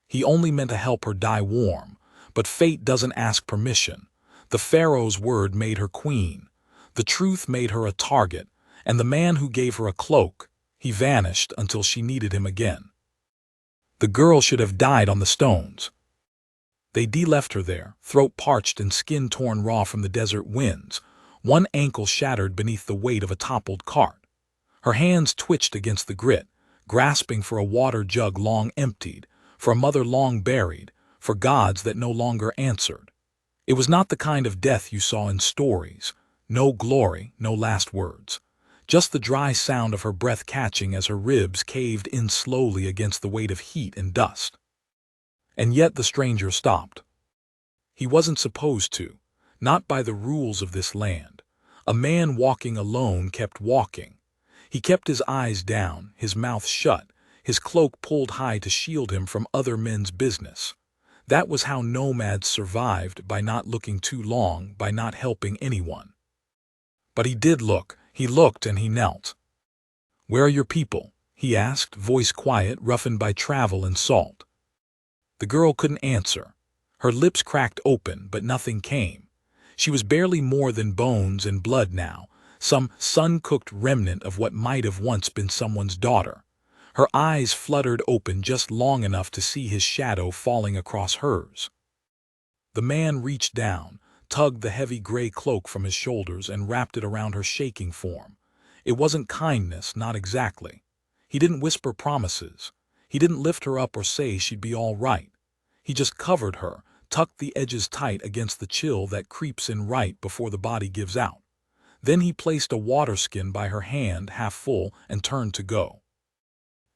He only meant to help her die warm, but fate doesn't ask permission. The Pharaoh's word made her queen. The truth made her a target, and the man who gave her a cloak, he vanished until she needed him again. The girl should have died on the stones. They left her there, throat parched and skin torn raw from the desert winds, one ankle shattered beneath the weight of a toppled cart. Her hands twitched against the grit, grasping for a water jug long emptied, for a mother long buried, for gods that no longer answered. It was not the kind of death you saw in stories. No glory, no last words. Just the dry sound of her breath catching as her ribs caved in slowly against the weight of heat and dust. And yet the stranger stopped. He wasn't supposed to, not by the rules of this land. A man walking alone kept walking. He kept his eyes down, his mouth shut, his cloak pulled high to shield him from other men's business. That was how nomads survived, by not looking too long, by not helping anyone. But he did look. He looked and he knelt. "Where are your people?" he asked, voice quiet, roughened by travel and salt. The girl couldn't answer. Her lips cracked open, but nothing came. She was barely more than bones and blood now, some sun-cooked remnant of what might have once been someone's daughter. Her eyes fluttered open just long enough to see his shadow falling across hers. The man reached down, tugged the heavy gray cloak from his shoulders and wrapped it around her shaking form. It wasn't kindness, not exactly. He didn't whisper promises. He didn't lift her up or say she'd be all right. He just covered her, tucked the edges tight against the chill that creeps in right before the body gives out. Then he placed a water skin by her hand, half full, and turned to go.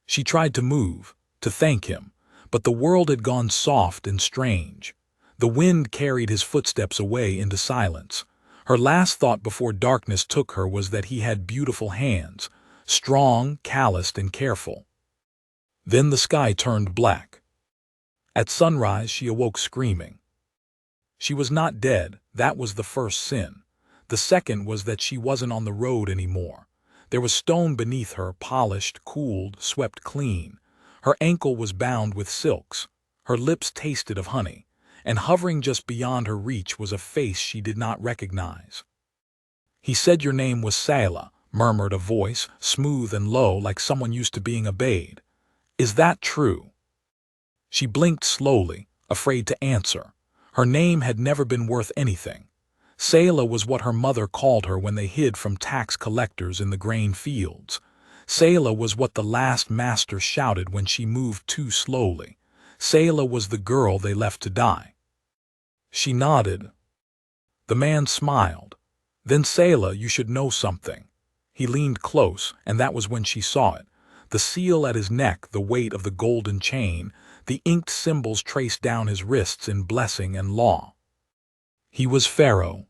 She tried to move, to thank him, but the world had gone soft and strange. The wind carried his footsteps away into silence. Her last thought before darkness took her was that he had beautiful hands, strong, calloused, and careful. Then the sky turned black. At sunrise she awoke screaming. She was not dead, that was the first sin. The second was that she wasn't on the road anymore. There was stone beneath her, polished, cooled, swept clean. Her ankle was bound with silks. Her lips tasted of honey. And hovering just beyond her reach was a face she did not recognize. "He said your name was Sayla," murmured a voice, smooth and low like someone used to being obeyed. "Is that true?" She blinked slowly, afraid to answer. Her name had never been worth anything. Sayla was what her mother called her when they hid from tax collectors in the grain fields. Sayla was what the last master shouted when she moved too slowly. Sayla was the girl they left to die. She nodded. The man smiled. "Then Sayla, you should know something." He leaned close, and that was when she saw it. The seal at his neck, the weight of the golden chain, the inked symbols traced down his wrists in blessing and law. He was Pharaoh.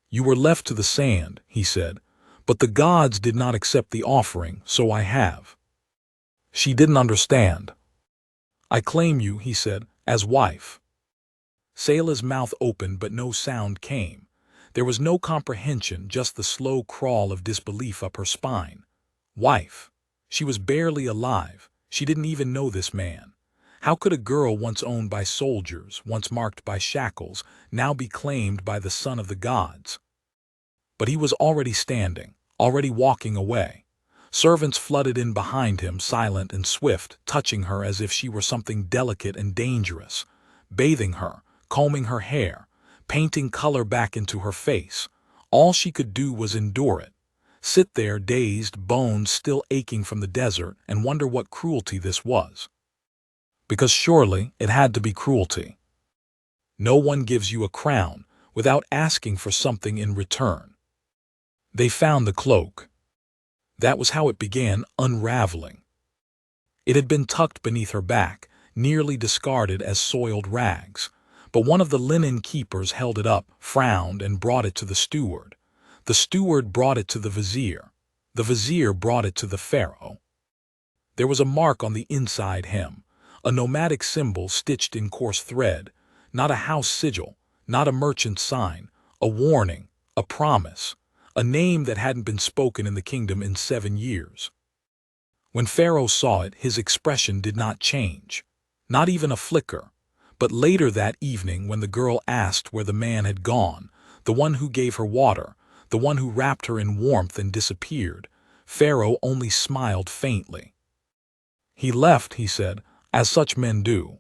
"You were left to the sand," he said, "but the gods did not accept the offering, so I have." She didn't understand. "I claim you," he said, "as wife." Sayla's mouth opened, but no sound came. There was no comprehension, just the slow crawl of disbelief up her spine. Wife. She was barely alive. She didn't even know this man. How could a girl once owned by soldiers, once marked by shackles, now be claimed by the son of the gods? But he was already standing, already walking away. Servants flooded in behind him, silent and swift, touching her as if she were something delicate and dangerous, bathing her, combing her hair, painting color back into her face. All she could do was endure it. Sit there, dazed, bones still aching from the desert, and wonder what cruelty this was. Because surely it had to be cruelty. No one gives you a crown without asking for something in return. They found the cloak. That was how it began unraveling. It had been tucked beneath her back, nearly discarded as soiled rags. But one of the linen keepers held it up, frowned, and brought it to the steward. The steward brought it to the vizier. The vizier brought it to the pharaoh. There was a mark on the inside hem, a nomadic symbol stitched in coarse thread, not a house sigil, not a merchant sign, a warning, a promise, a name that hadn't been spoken in the kingdom in 7 years. When Pharaoh saw it, his expression did not change. Not even a flicker. But later that evening, when the girl asked where the man had gone, the one who gave her water, the one who wrapped her in warmth and disappeared, Pharaoh only smiled faintly. "He left," he said, "as such men do."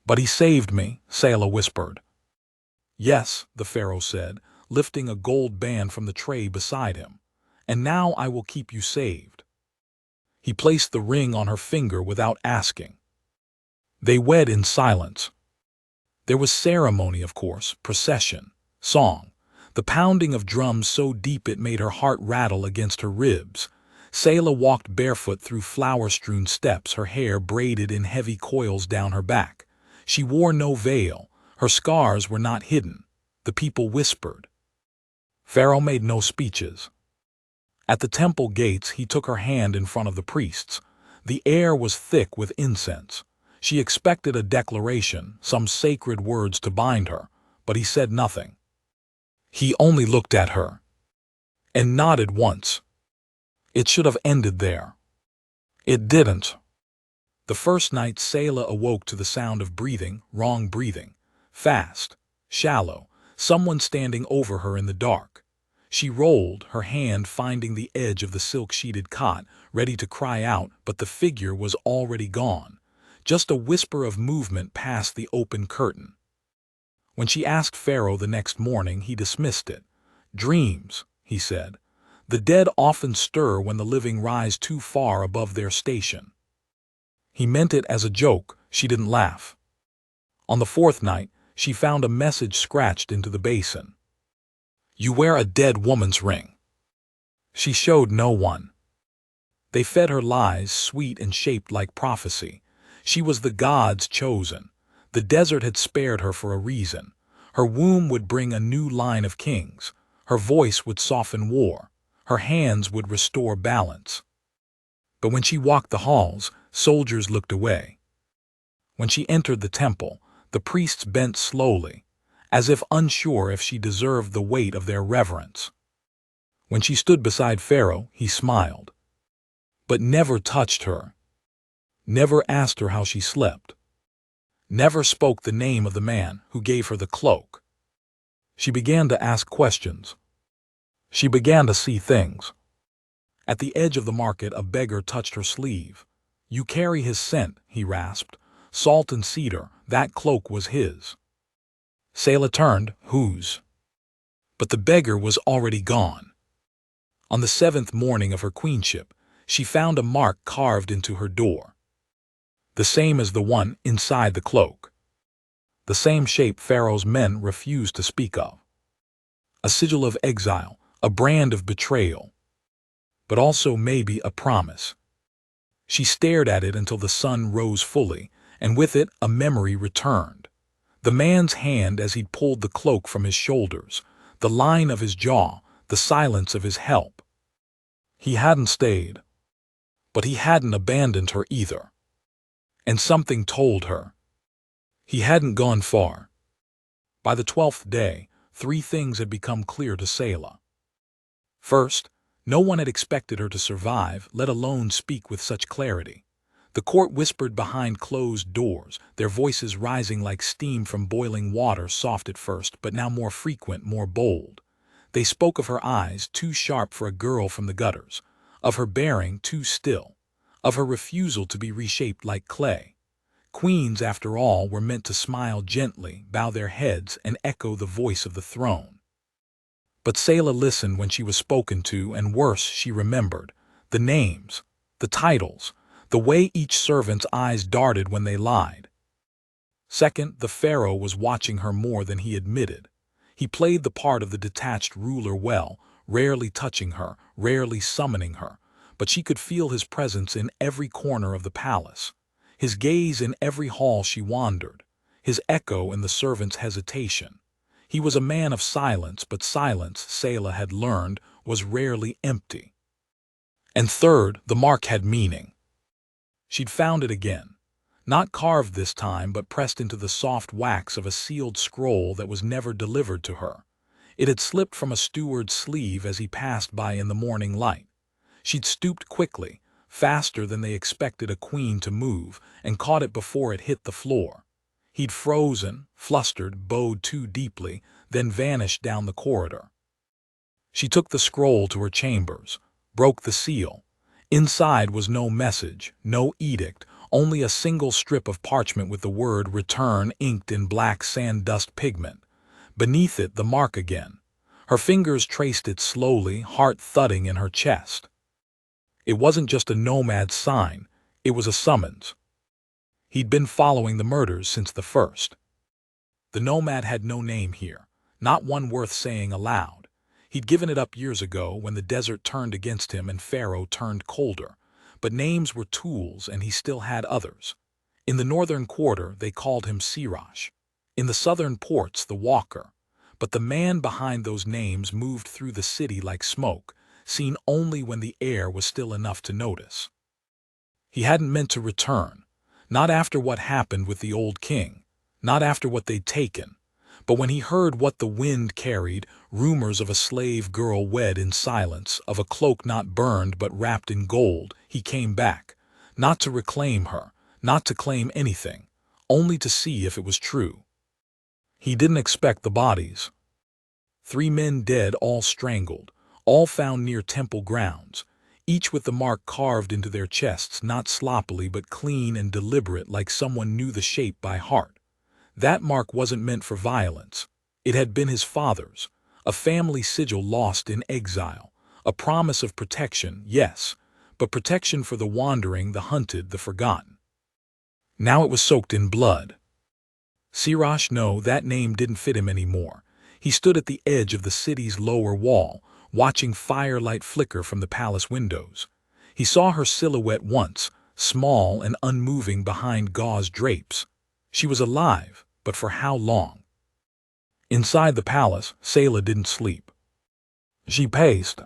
"But he saved me," Selah whispered. "Yes," the Pharaoh said, lifting a gold band from the tray beside him. "And now I will keep you saved." He placed the ring on her finger without asking. They wed in silence. There was ceremony, of course, procession, song, the pounding of drums so deep it made her heart rattle against her ribs. Selah walked barefoot through flower-strewn steps, her hair braided in heavy coils down her back. She wore no veil. Her scars were not hidden. The people whispered. Pharaoh made no speeches. At the temple gates, he took her hand in front of the priests. The air was thick with incense. She expected a declaration, some sacred words to bind her, but he said nothing. He only looked at her and nodded once. It should have ended there. It didn't. The first night, Selah awoke to the sound of breathing, wrong breathing, fast, shallow, someone standing over her in the dark. She rolled, her hand finding the edge of the silk-sheeted cot, ready to cry out, but the figure was already gone. Just a whisper of movement past the open curtain. When she asked Pharaoh the next morning, he dismissed it. "Dreams," he said. "The dead often stir when the living rise too far above their station." He meant it as a joke. She didn't laugh. On the fourth night, she found a message scratched into the basin. "You wear a dead woman's ring." She showed no one. They fed her lies, sweet and shaped like prophecy. She was the gods' chosen. The desert had spared her for a reason. Her womb would bring a new line of kings. Her voice would soften war. Her hands would restore balance. But when she walked the halls, soldiers looked away. When she entered the temple, the priests bent slowly, as if unsure if she deserved the weight of their reverence. When she stood beside Pharaoh, he smiled, but never touched her, never asked her how she slept, never spoke the name of the man who gave her the cloak. She began to ask questions. She began to see things. At the edge of the market, a beggar touched her sleeve. "You carry his scent," he rasped. "Salt and cedar, that cloak was his." Selah turned. "Whose?" But the beggar was already gone. On the 7th morning of her queenship, she found a mark carved into her door. The same as the one inside the cloak. The same shape Pharaoh's men refused to speak of. A sigil of exile, a brand of betrayal, but also maybe a promise. She stared at it until the sun rose fully, and with it a memory returned. The man's hand as he'd pulled the cloak from his shoulders, the line of his jaw, the silence of his help. He hadn't stayed, but he hadn't abandoned her either. And something told her he hadn't gone far. By the 12th day, 3 things had become clear to Selah. First, no one had expected her to survive, let alone speak with such clarity. The court whispered behind closed doors, their voices rising like steam from boiling water, soft at first, but now more frequent, more bold. They spoke of her eyes, too sharp for a girl from the gutters, of her bearing, too still, of her refusal to be reshaped like clay. Queens, after all, were meant to smile gently, bow their heads, and echo the voice of the throne. But Selah listened when she was spoken to, and worse, she remembered. The names, the titles, the way each servant's eyes darted when they lied. Second, the Pharaoh was watching her more than he admitted. He played the part of the detached ruler well, rarely touching her, rarely summoning her, but she could feel his presence in every corner of the palace, his gaze in every hall she wandered, his echo in the servant's hesitation. He was a man of silence, but silence, Selah had learned, was rarely empty. And third, the mark had meaning. She'd found it again, not carved this time, but pressed into the soft wax of a sealed scroll that was never delivered to her. It had slipped from a steward's sleeve as he passed by in the morning light. She'd stooped quickly, faster than they expected a queen to move, and caught it before it hit the floor. He'd frozen, flustered, bowed too deeply, then vanished down the corridor. She took the scroll to her chambers, broke the seal. Inside was no message, no edict, only a single strip of parchment with the word "Return" inked in black sand dust pigment. Beneath it, the mark again. Her fingers traced it slowly, heart thudding in her chest. It wasn't just a Nomad's sign, it was a summons. He'd been following the murders since the first. The Nomad had no name here, not one worth saying aloud. He'd given it up years ago when the desert turned against him and Pharaoh turned colder. But names were tools, and he still had others. In the northern quarter, they called him Sirash. In the southern ports, the Walker. But the man behind those names moved through the city like smoke, seen only when the air was still enough to notice. He hadn't meant to return, not after what happened with the old king, not after what they'd taken. But when he heard what the wind carried, rumors of a slave girl wed in silence, of a cloak not burned but wrapped in gold, he came back, not to reclaim her, not to claim anything, only to see if it was true. He didn't expect the bodies. 3 men dead, all strangled, all found near temple grounds, each with the mark carved into their chests, not sloppily but clean and deliberate, like someone knew the shape by heart. That mark wasn't meant for violence. It had been his father's, a family sigil lost in exile, a promise of protection, yes, but protection for the wandering, the hunted, the forgotten. Now it was soaked in blood. Sirash, no, that name didn't fit him anymore. He stood at the edge of the city's lower wall, watching firelight flicker from the palace windows. He saw her silhouette once, small and unmoving behind gauze drapes. She was alive, but for how long? Inside the palace, Selah didn't sleep. She paced.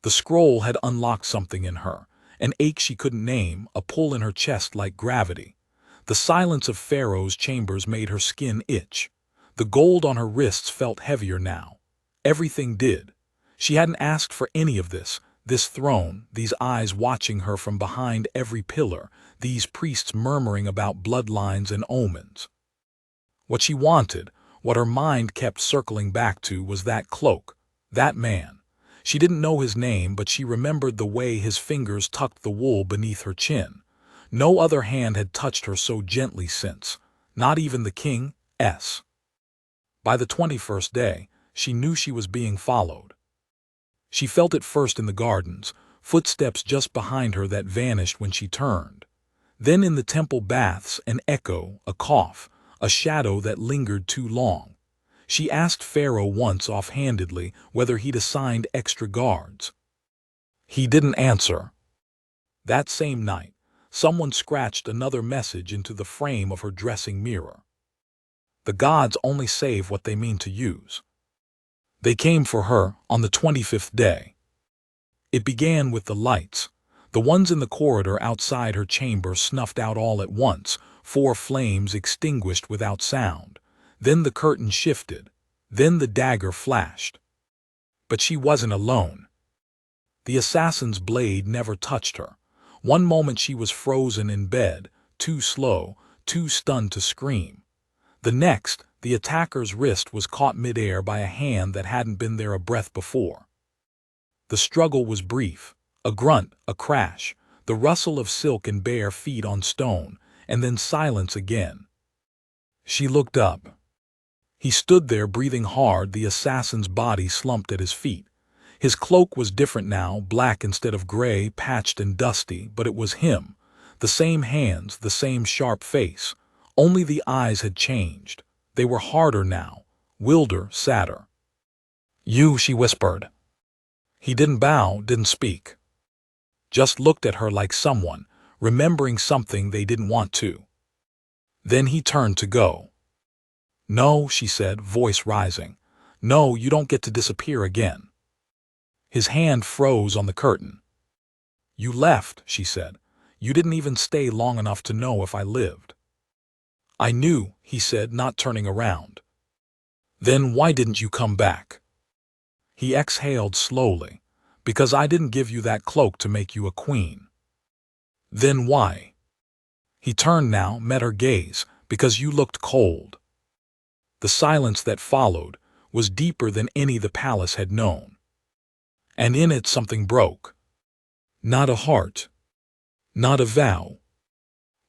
The scroll had unlocked something in her, an ache she couldn't name, a pull in her chest like gravity. The silence of Pharaoh's chambers made her skin itch. The gold on her wrists felt heavier now. Everything did. She hadn't asked for any of this throne, these eyes watching her from behind every pillar, these priests murmuring about bloodlines and omens. What she wanted, what her mind kept circling back to, was that cloak, that man. She didn't know his name, but she remembered the way his fingers tucked the wool beneath her chin. No other hand had touched her so gently since, not even the king's. By the 21st day, she knew she was being followed. She felt it first in the gardens, footsteps just behind her that vanished when she turned. Then in the temple baths, an echo, a cough, a shadow that lingered too long. She asked Pharaoh once offhandedly whether he'd assigned extra guards. He didn't answer. That same night, someone scratched another message into the frame of her dressing mirror. The gods only save what they mean to use. They came for her on the 25th day. It began with the lights. The ones in the corridor outside her chamber snuffed out all at once, 4 flames extinguished without sound. Then the curtain shifted. Then the dagger flashed. But she wasn't alone. The assassin's blade never touched her. One moment she was frozen in bed, too slow, too stunned to scream. The next, the attacker's wrist was caught midair by a hand that hadn't been there a breath before. The struggle was brief. A grunt, a crash, the rustle of silk and bare feet on stone, and then silence again. She looked up. He stood there breathing hard, the assassin's body slumped at his feet. His cloak was different now, black instead of gray, patched and dusty, but it was him. The same hands, the same sharp face. Only the eyes had changed. They were harder now, wilder, sadder. "You," she whispered. He didn't bow, didn't speak. Just looked at her like someone, remembering something they didn't want to. Then he turned to go. "No," she said, voice rising. "No, you don't get to disappear again." His hand froze on the curtain. "You left," she said. "You didn't even stay long enough to know if I lived." "I knew," he said, not turning around. "Then why didn't you come back?" He exhaled slowly. "Because I didn't give you that cloak to make you a queen." Then why? He turned now, met her gaze, because you looked cold. The silence that followed was deeper than any the palace had known. And in it something broke. Not a heart, not a vow,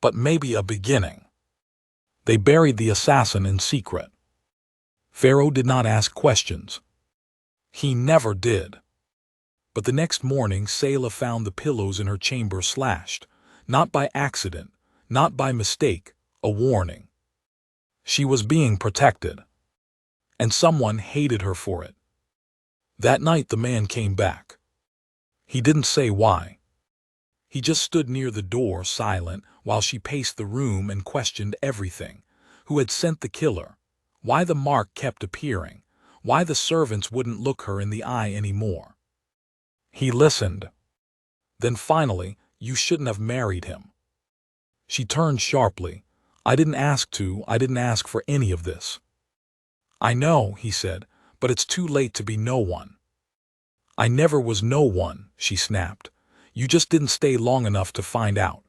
but maybe a beginning. They buried the assassin in secret. Pharaoh did not ask questions. He never did. But the next morning Selah found the pillows in her chamber slashed, not by accident, not by mistake, a warning. She was being protected. And someone hated her for it. That night the man came back. He didn't say why. He just stood near the door, silent, while she paced the room and questioned everything. Who had sent the killer? Why the mark kept appearing? Why the servants wouldn't look her in the eye anymore? He listened. Then finally, you shouldn't have married him. She turned sharply. I didn't ask to, I didn't ask for any of this. I know, he said, but it's too late to be no one. I never was no one, she snapped. You just didn't stay long enough to find out.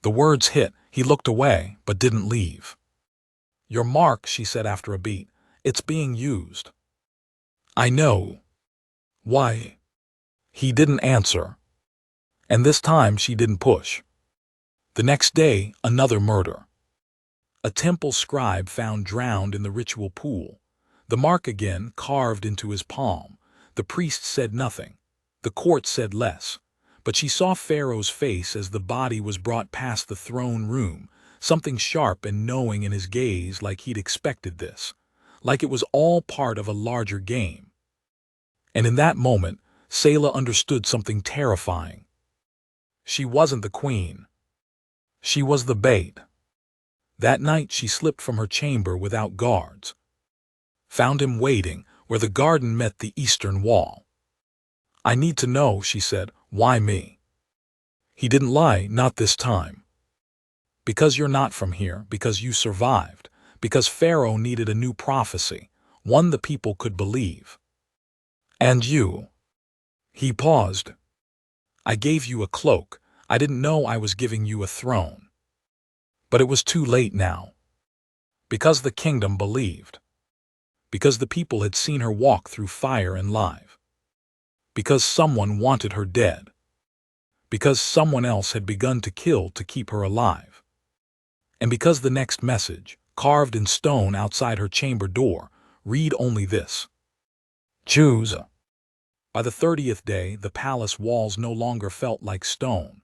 The words hit. He looked away, but didn't leave. Your mark, she said after a beat. It's being used. I know. Why? He didn't answer. And this time she didn't push. The next day, another murder. A temple scribe found drowned in the ritual pool. The mark again carved into his palm. The priest said nothing. The court said less. But she saw Pharaoh's face as the body was brought past the throne room, something sharp and knowing in his gaze, like he'd expected this, like it was all part of a larger game. And in that moment, Selah understood something terrifying. She wasn't the queen. She was the bait. That night she slipped from her chamber without guards. Found him waiting where the garden met the eastern wall. I need to know, she said. Why me? He didn't lie, not this time. Because you're not from here, because you survived, because Pharaoh needed a new prophecy, one the people could believe. And you. He paused. I gave you a cloak. I didn't know I was giving you a throne. But it was too late now. Because the kingdom believed. Because the people had seen her walk through fire and live. Because someone wanted her dead. Because someone else had begun to kill to keep her alive. And because the next message, carved in stone outside her chamber door, read only this. Choose. By the 30th day, the palace walls no longer felt like stone.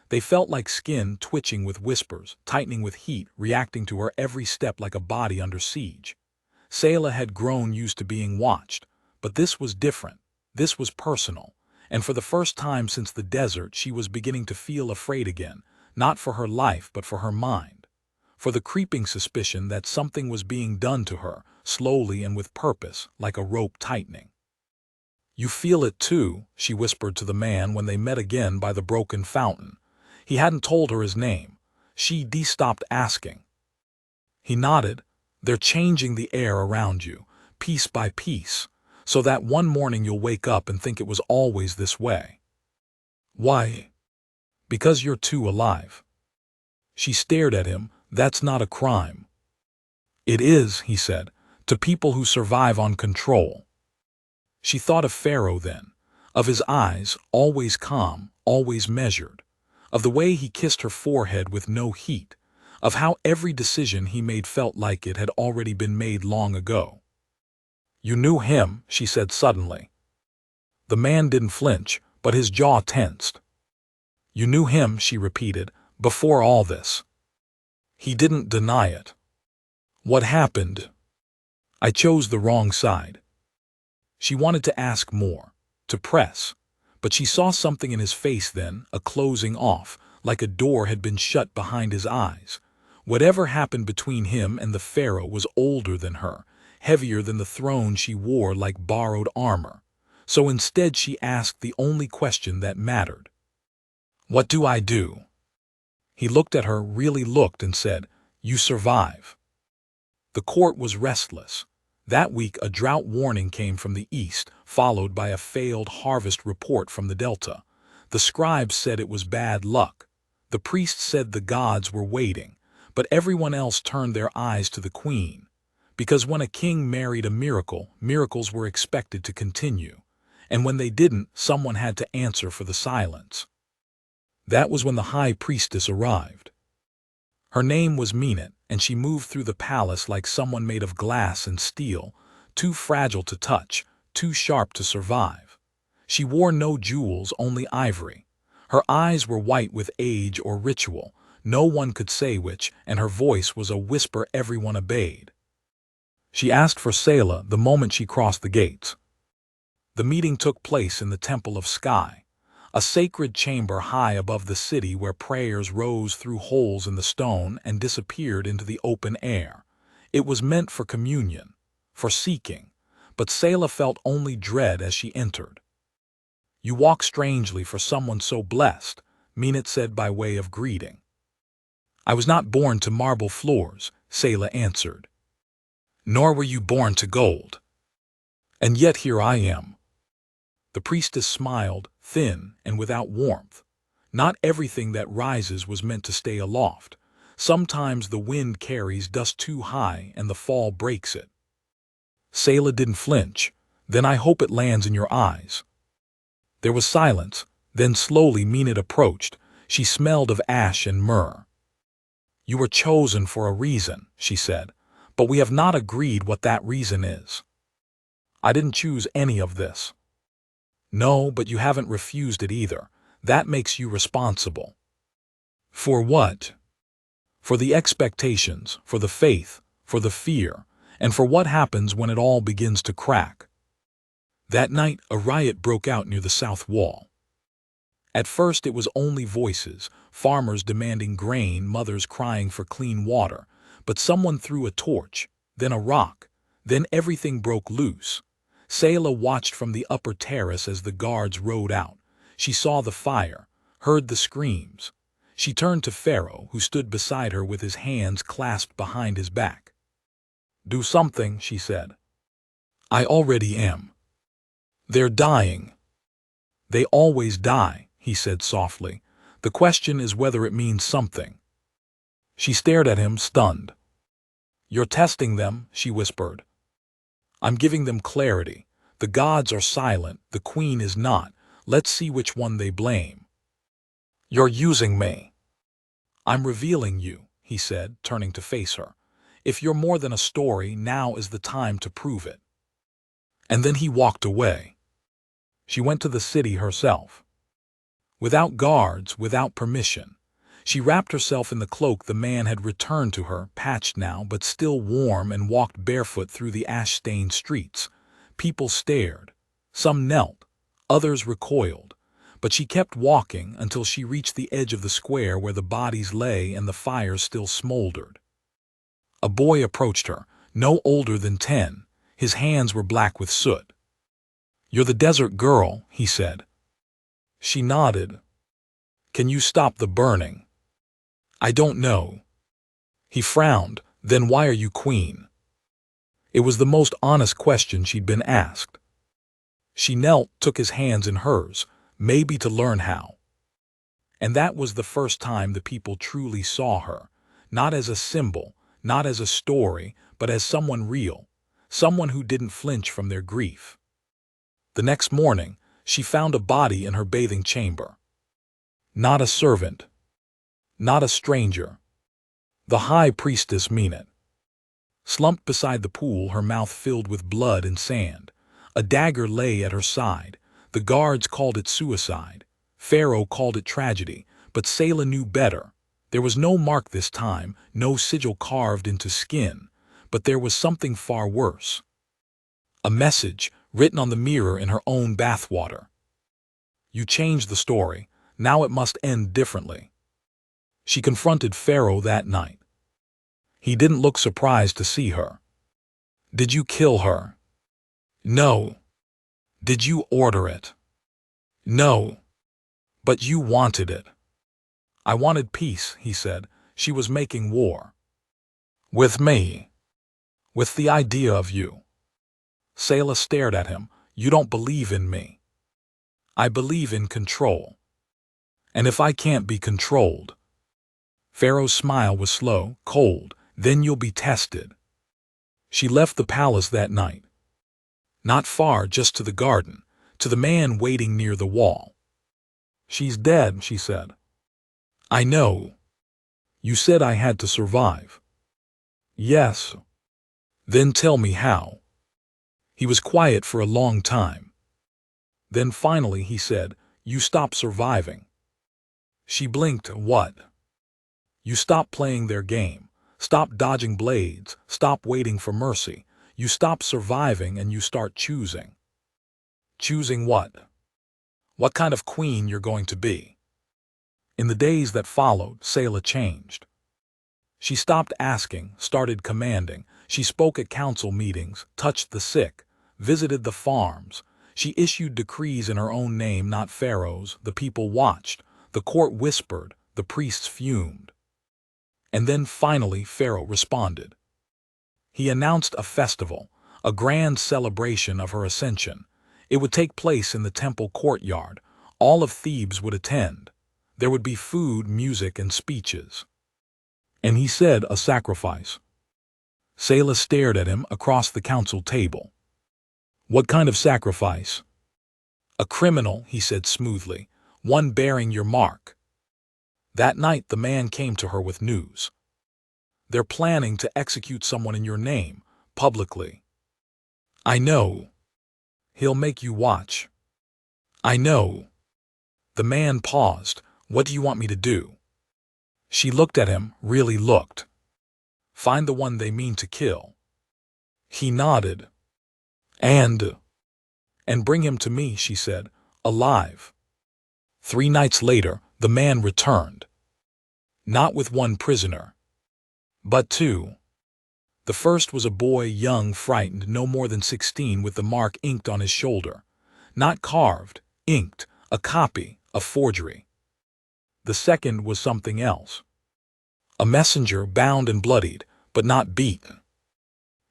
They felt like skin twitching with whispers, tightening with heat, reacting to her every step like a body under siege. Selah had grown used to being watched, but this was different. This was personal. And for the first time since the desert, she was beginning to feel afraid again, not for her life but for her mind. For the creeping suspicion that something was being done to her, slowly and with purpose, like a rope tightening. You feel it too, she whispered to the man when they met again by the broken fountain. He hadn't told her his name. She stopped asking. He nodded. They're changing the air around you, piece by piece, so that one morning you'll wake up and think it was always this way. Why? Because you're too alive. She stared at him. That's not a crime. It is, he said, to people who survive on control. She thought of Pharaoh then, of his eyes, always calm, always measured, of the way he kissed her forehead with no heat, of how every decision he made felt like it had already been made long ago. You knew him, she said suddenly. The man didn't flinch, but his jaw tensed. You knew him, she repeated, before all this. He didn't deny it. What happened? I chose the wrong side. She wanted to ask more, to press, but she saw something in his face then, a closing off, like a door had been shut behind his eyes. Whatever happened between him and the Pharaoh was older than her, heavier than the throne she wore like borrowed armor. So instead she asked the only question that mattered. What do I do? He looked at her, really looked, and said, You survive. The court was restless. That week a drought warning came from the east, followed by a failed harvest report from the delta. The scribes said it was bad luck. The priest said the gods were waiting, but everyone else turned their eyes to the queen. Because when a king married a miracle, miracles were expected to continue. And when they didn't, someone had to answer for the silence. That was when the high priestess arrived. Her name was Minot, and she moved through the palace like someone made of glass and steel, too fragile to touch, too sharp to survive. She wore no jewels, only ivory. Her eyes were white with age or ritual, no one could say which, and her voice was a whisper everyone obeyed. She asked for Selah the moment she crossed the gates. The meeting took place in the Temple of Sky, a sacred chamber high above the city where prayers rose through holes in the stone and disappeared into the open air. It was meant for communion, for seeking, but Selah felt only dread as she entered. "You walk strangely for someone so blessed," Minot said by way of greeting. "I was not born to marble floors," Selah answered. "Nor were you born to gold. And yet here I am." The priestess smiled, thin and without warmth. Not everything that rises was meant to stay aloft. Sometimes the wind carries dust too high and the fall breaks it. Selah didn't flinch. "Then I hope it lands in your eyes." There was silence. Then slowly Minot approached. She smelled of ash and myrrh. "You were chosen for a reason," she said, "but we have not agreed what that reason is." "I didn't choose any of this." "No, but you haven't refused it either. That makes you responsible." "For what?" "For the expectations, for the faith, for the fear, and for what happens when it all begins to crack." That night, a riot broke out near the south wall. At first it was only voices, farmers demanding grain, mothers crying for clean water, but someone threw a torch, then a rock, then everything broke loose. Selah watched from the upper terrace as the guards rode out. She saw the fire, heard the screams. She turned to Pharaoh, who stood beside her with his hands clasped behind his back. "Do something," she said. "I already am." "They're dying." "They always die," he said softly. "The question is whether it means something." She stared at him, stunned. "You're testing them," she whispered. "I'm giving them clarity. The gods are silent, the queen is not. Let's see which one they blame." "You're using me." "I'm revealing you," he said, turning to face her. "If you're more than a story, now is the time to prove it." And then he walked away. She went to the city herself. Without guards, without permission. She wrapped herself in the cloak the man had returned to her, patched now but still warm, and walked barefoot through the ash-stained streets. People stared. Some knelt. Others recoiled. But she kept walking until she reached the edge of the square where the bodies lay and the fires still smoldered. A boy approached her, no older than 10. His hands were black with soot. "You're the desert girl," he said. She nodded. "Can you stop the burning?" "I don't know." He frowned. "Then why are you queen?" It was the most honest question she'd been asked. She knelt, took his hands in hers, maybe to learn how. And that was the first time the people truly saw her, not as a symbol, not as a story, but as someone real, someone who didn't flinch from their grief. The next morning, she found a body in her bathing chamber. Not a servant. Not a stranger. The high priestess Minot. Slumped beside the pool, her mouth filled with blood and sand. A dagger lay at her side. The guards called it suicide. Pharaoh called it tragedy, but Selah knew better. There was no mark this time, no sigil carved into skin, but there was something far worse. A message written on the mirror in her own bathwater. "You changed the story. Now it must end differently." She confronted Pharaoh that night. He didn't look surprised to see her. "Did you kill her?" "No." "Did you order it?" "No." "But you wanted it." "I wanted peace," he said. "She was making war." "With me?" "With the idea of you." Selah stared at him. "You don't believe in me." "I believe in control. And if I can't be controlled, Pharaoh's smile was slow, cold. Then you'll be tested. She left the palace that night. Not far, just to the garden, to the man waiting near the wall. She's dead, she said. I know. You said I had to survive. Yes. Then tell me how. He was quiet for a long time. Then finally he said, you stopped surviving. She blinked. What? You stopped playing their game. Stop dodging blades. Stop waiting for mercy. You stop surviving and you start choosing. Choosing what? What kind of queen you're going to be. In the days that followed, Selah changed. She stopped asking, started commanding. She spoke at council meetings, touched the sick, visited the farms. She issued decrees in her own name, not Pharaoh's. The people watched. The court whispered. The priests fumed. And then finally Pharaoh responded. He announced a festival, a grand celebration of her ascension. It would take place in the temple courtyard. All of Thebes would attend. There would be food, music, and speeches. And he said, a sacrifice. Selah stared at him across the council table. What kind of sacrifice? A criminal, he said smoothly, one bearing your mark. That night the man came to her with news. They're planning to execute someone in your name, publicly. I know. He'll make you watch. I know. The man paused. What do you want me to do? She looked at him, really looked. Find the one they mean to kill. He nodded. And bring him to me, she said, alive. 3 nights later, the man returned. Not with one prisoner, but 2. The first was a boy, young, frightened, no more than 16, with the mark inked on his shoulder. Not carved, inked, a copy, a forgery. The second was something else. A messenger, bound and bloodied, but not beaten.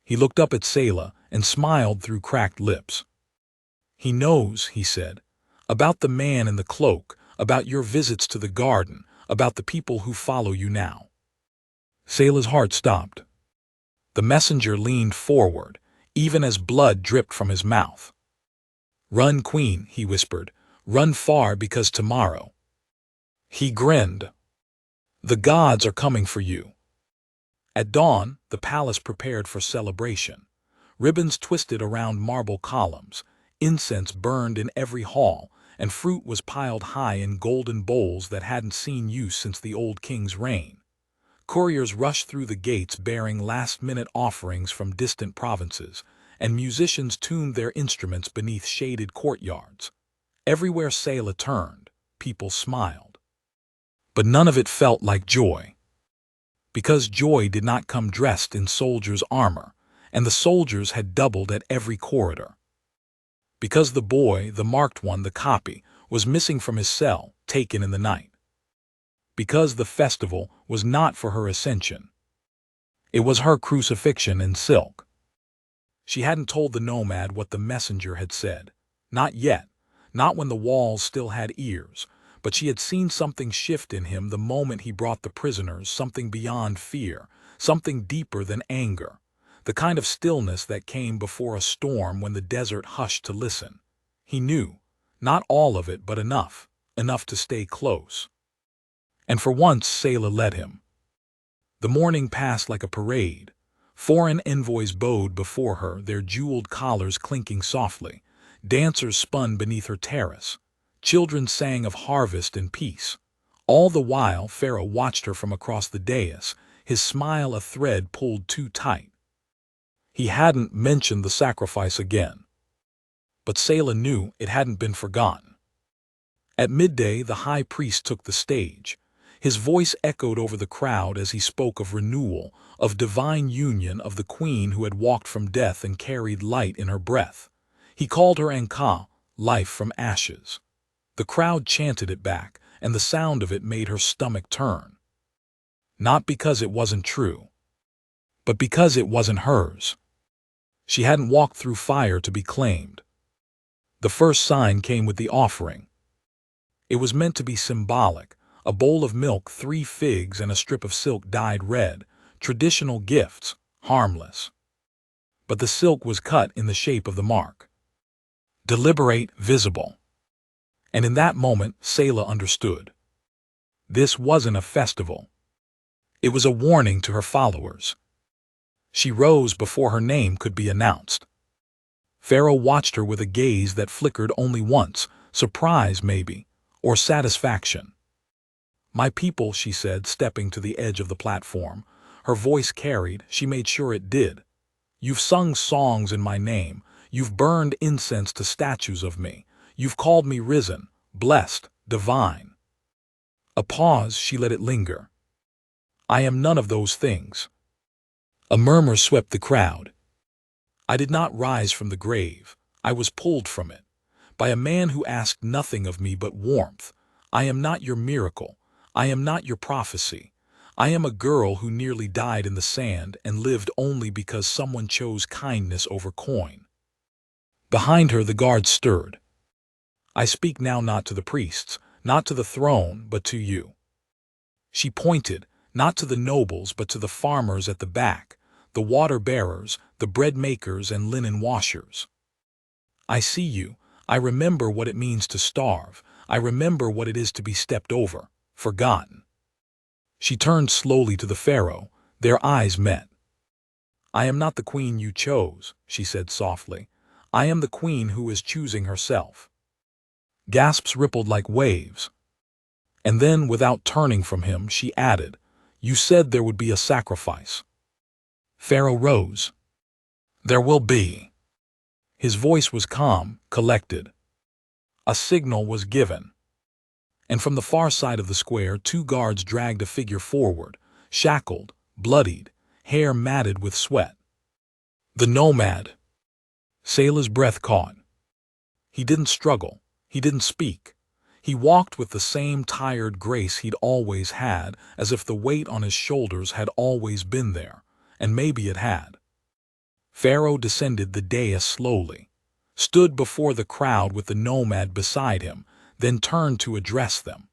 He looked up at Selah and smiled through cracked lips. He knows, he said, about the man in the cloak, about your visits to the garden, about the people who follow you now. Selah's heart stopped. The messenger leaned forward, even as blood dripped from his mouth. Run, queen, he whispered. Run far, because tomorrow. He grinned. The gods are coming for you. At dawn, the palace prepared for celebration. Ribbons twisted around marble columns, incense burned in every hall, and fruit was piled high in golden bowls that hadn't seen use since the old king's reign. Couriers rushed through the gates bearing last-minute offerings from distant provinces, and musicians tuned their instruments beneath shaded courtyards. Everywhere Selah turned, people smiled. But none of it felt like joy. Because joy did not come dressed in soldiers' armor, and the soldiers had doubled at every corridor. Because the boy, the marked one, the copy, was missing from his cell, taken in the night. Because the festival was not for her ascension. It was her crucifixion in silk. She hadn't told the Nomad what the messenger had said. Not yet, not when the walls still had ears, but she had seen something shift in him the moment he brought the prisoners, something beyond fear, something deeper than anger, the kind of stillness that came before a storm when the desert hushed to listen. He knew, not all of it, but enough to stay close. And for once Selah led him. The morning passed like a parade. Foreign envoys bowed before her, their jeweled collars clinking softly. Dancers spun beneath her terrace. Children sang of harvest and peace. All the while Pharaoh watched her from across the dais, his smile a thread pulled too tight. He hadn't mentioned the sacrifice again. But Selah knew it hadn't been forgotten. At midday the high priest took the stage. His voice echoed over the crowd as he spoke of renewal, of divine union, of the queen who had walked from death and carried light in her breath. He called her Anka, life from ashes. The crowd chanted it back, and the sound of it made her stomach turn. Not because it wasn't true, but because it wasn't hers. She hadn't walked through fire to be claimed. The first sign came with the offering. It was meant to be symbolic, A bowl of milk, 3 figs, and a strip of silk dyed red. Traditional gifts, harmless. But the silk was cut in the shape of the mark. Deliberate, visible. And in that moment, Selah understood. This wasn't a festival. It was a warning to her followers. She rose before her name could be announced. Pharaoh watched her with a gaze that flickered only once, surprise maybe, or satisfaction. "My people," she said, stepping to the edge of the platform. Her voice carried, she made sure it did. "You've sung songs in my name. You've burned incense to statues of me. You've called me risen, blessed, divine." A pause, she let it linger. "I am none of those things." A murmur swept the crowd. "I did not rise from the grave. I was pulled from it. By a man who asked nothing of me but warmth. I am not your miracle. I am not your prophecy. I am a girl who nearly died in the sand and lived only because someone chose kindness over coin." Behind her the guards stirred. "I speak now not to the priests, not to the throne, but to you." She pointed, not to the nobles but to the farmers at the back, the water bearers, the bread makers and linen washers. "I see you. I remember what it means to starve. I remember what it is to be stepped over, forgotten." She turned slowly to the Pharaoh. Their eyes met. "I am not the queen you chose," she said softly. "I am the queen who is choosing herself." Gasps rippled like waves. And then, without turning from him, she added, "You said there would be a sacrifice." Pharaoh rose. "There will be." His voice was calm, collected. A signal was given. And from the far side of the square, 2 guards dragged a figure forward, shackled, bloodied, hair matted with sweat. The Nomad. Selah's breath caught. He didn't struggle. He didn't speak. He walked with the same tired grace he'd always had, as if the weight on his shoulders had always been there, and maybe it had. Pharaoh descended the dais slowly, stood before the crowd with the Nomad beside him, then turned to address them.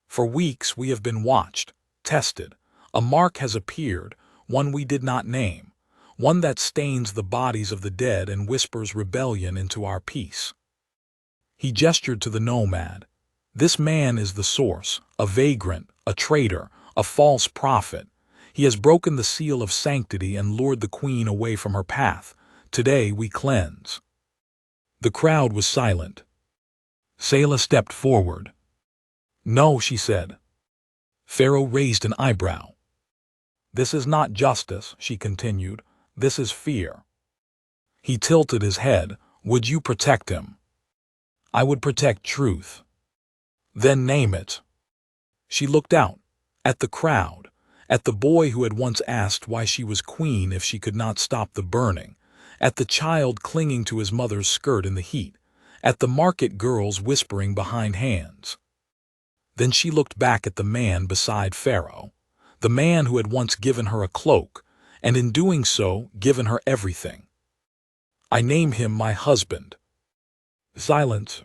"For weeks we have been watched, tested. A mark has appeared, one we did not name, one that stains the bodies of the dead and whispers rebellion into our peace." He gestured to the Nomad. "This man is the source, a vagrant, a traitor, a false prophet. He has broken the seal of sanctity and lured the queen away from her path. Today we cleanse." The crowd was silent. Selah stepped forward. "No," she said. Pharaoh raised an eyebrow. "This is not justice," she continued. "This is fear." He tilted his head. "Would you protect him?" "I would protect truth." "Then name it." She looked out, at the crowd, at the boy who had once asked why she was queen if she could not stop the burning, at the child clinging to his mother's skirt in the heat, at the market girls whispering behind hands. Then she looked back at the man beside Pharaoh, the man who had once given her a cloak, and in doing so, given her everything. "I name him my husband." Silence.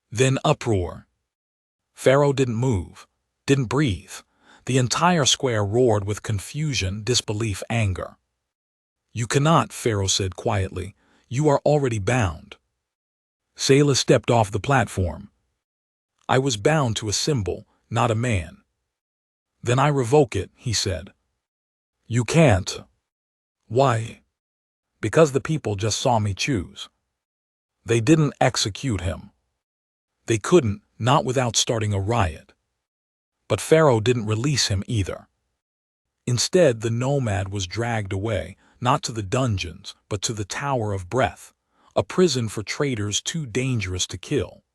Then uproar. Pharaoh didn't move, didn't breathe. The entire square roared with confusion, disbelief, anger. "You cannot," Pharaoh said quietly. "You are already bound." Selah stepped off the platform. "I was bound to a symbol, not a man." "Then I revoke it," he said. "You can't." "Why?" "Because the people just saw me choose." They didn't execute him. They couldn't, not without starting a riot. But Pharaoh didn't release him either. Instead, the Nomad was dragged away, not to the dungeons, but to the Tower of Breath, a prison for traitors too dangerous to kill.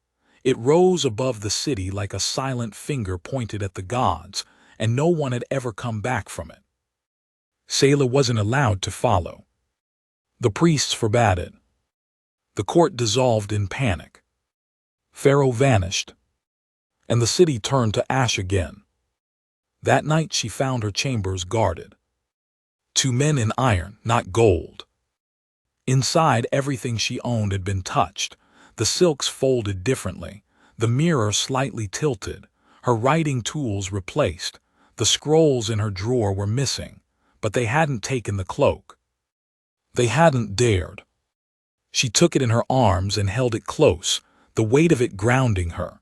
It rose above the city like a silent finger pointed at the gods, and no one had ever come back from it. Selah wasn't allowed to follow. The priests forbade it. The court dissolved in panic. Pharaoh vanished, and the city turned to ash again. That night she found her chambers guarded. 2 men in iron, not gold. Inside, everything she owned had been touched, the silks folded differently, the mirror slightly tilted, Her writing tools replaced. The scrolls in her drawer were missing, but they hadn't taken the cloak. They hadn't dared. She took it in her arms and held it close, the weight of it grounding her.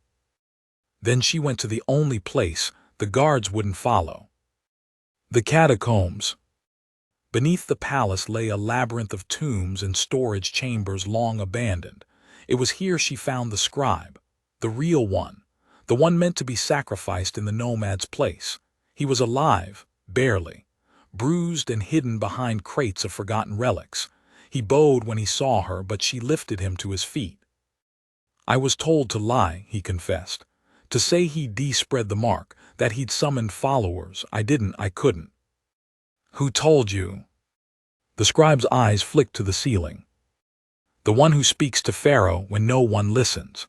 Then she went to the only place the guards wouldn't follow. The catacombs. Beneath the palace lay a labyrinth of tombs and storage chambers long abandoned. It was here she found the scribe, the real one, the one meant to be sacrificed in the Nomad's place. He was alive, barely, bruised and hidden behind crates of forgotten relics. He bowed when he saw her, but she lifted him to his feet. "I was told to lie," he confessed. "To say he'd de-spread the mark, that he'd summoned followers. I couldn't." "Who told you?" The scribe's eyes flicked to the ceiling. "The one who speaks to Pharaoh when no one listens."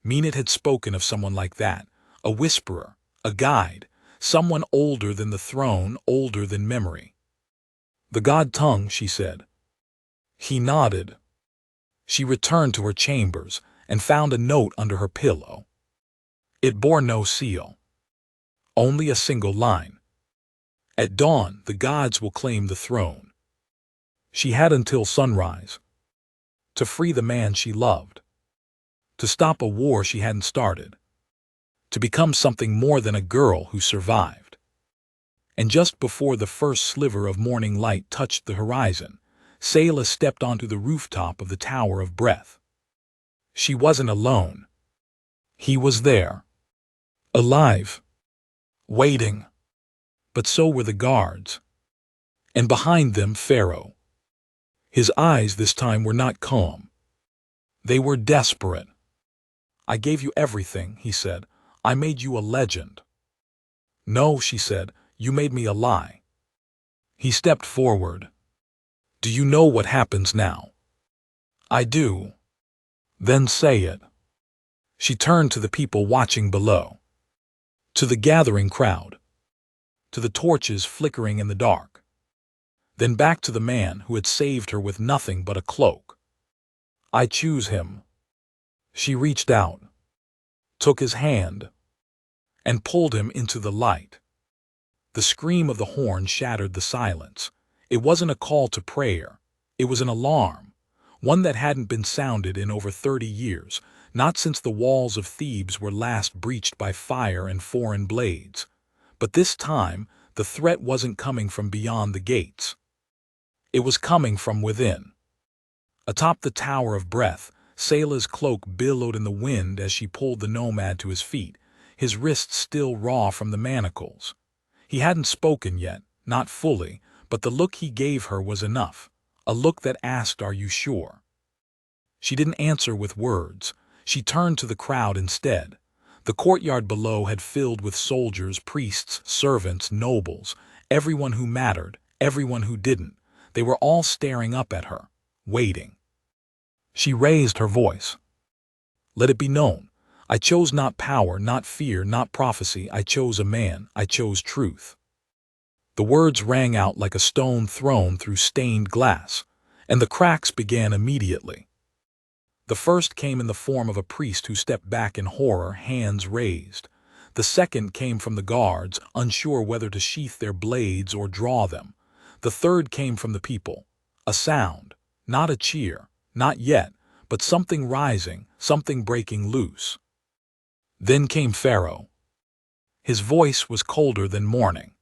Minot had spoken of someone like that, a whisperer, a guide, someone older than the throne, older than memory. "The god tongue," she said. He nodded. She returned to her chambers and found a note under her pillow. It bore no seal. Only a single line. "At dawn, the gods will claim the throne." She had until sunrise. To free the man she loved. To stop a war she hadn't started. To become something more than a girl who survived. And just before the first sliver of morning light touched the horizon, Selah stepped onto the rooftop of the Tower of Breath. She wasn't alone. He was there. Alive. Waiting. But so were the guards. And behind them Pharaoh. His eyes this time were not calm. They were desperate. "I gave you everything," he said. "I made you a legend." "No," she said, "you made me a lie." He stepped forward. "Do you know what happens now?" "I do." "Then say it." She turned to the people watching below. To the gathering crowd. To the torches flickering in the dark. Then back to the man who had saved her with nothing but a cloak. "I choose him." She reached out, took his hand, and pulled him into the light. The scream of the horn shattered the silence. It wasn't a call to prayer. It was an alarm, one that hadn't been sounded in over 30 years, not since the walls of Thebes were last breached by fire and foreign blades. But this time, the threat wasn't coming from beyond the gates. It was coming from within. Atop the Tower of Breath, Selah's cloak billowed in the wind as she pulled the Nomad to his feet, his wrists still raw from the manacles. He hadn't spoken yet, not fully, but the look he gave her was enough, a look that asked, "Are you sure?" She didn't answer with words. She turned to the crowd instead. The courtyard below had filled with soldiers, priests, servants, nobles, everyone who mattered, everyone who didn't. They were all staring up at her, waiting. She raised her voice. "Let it be known. I chose not power, not fear, not prophecy. I chose a man. I chose truth." The words rang out like a stone thrown through stained glass, and the cracks began immediately. The first came in the form of a priest who stepped back in horror, hands raised. The second came from the guards, unsure whether to sheath their blades or draw them. The third came from the people. A sound, not a cheer, not yet, but something rising, something breaking loose. Then came Pharaoh. His voice was colder than morning.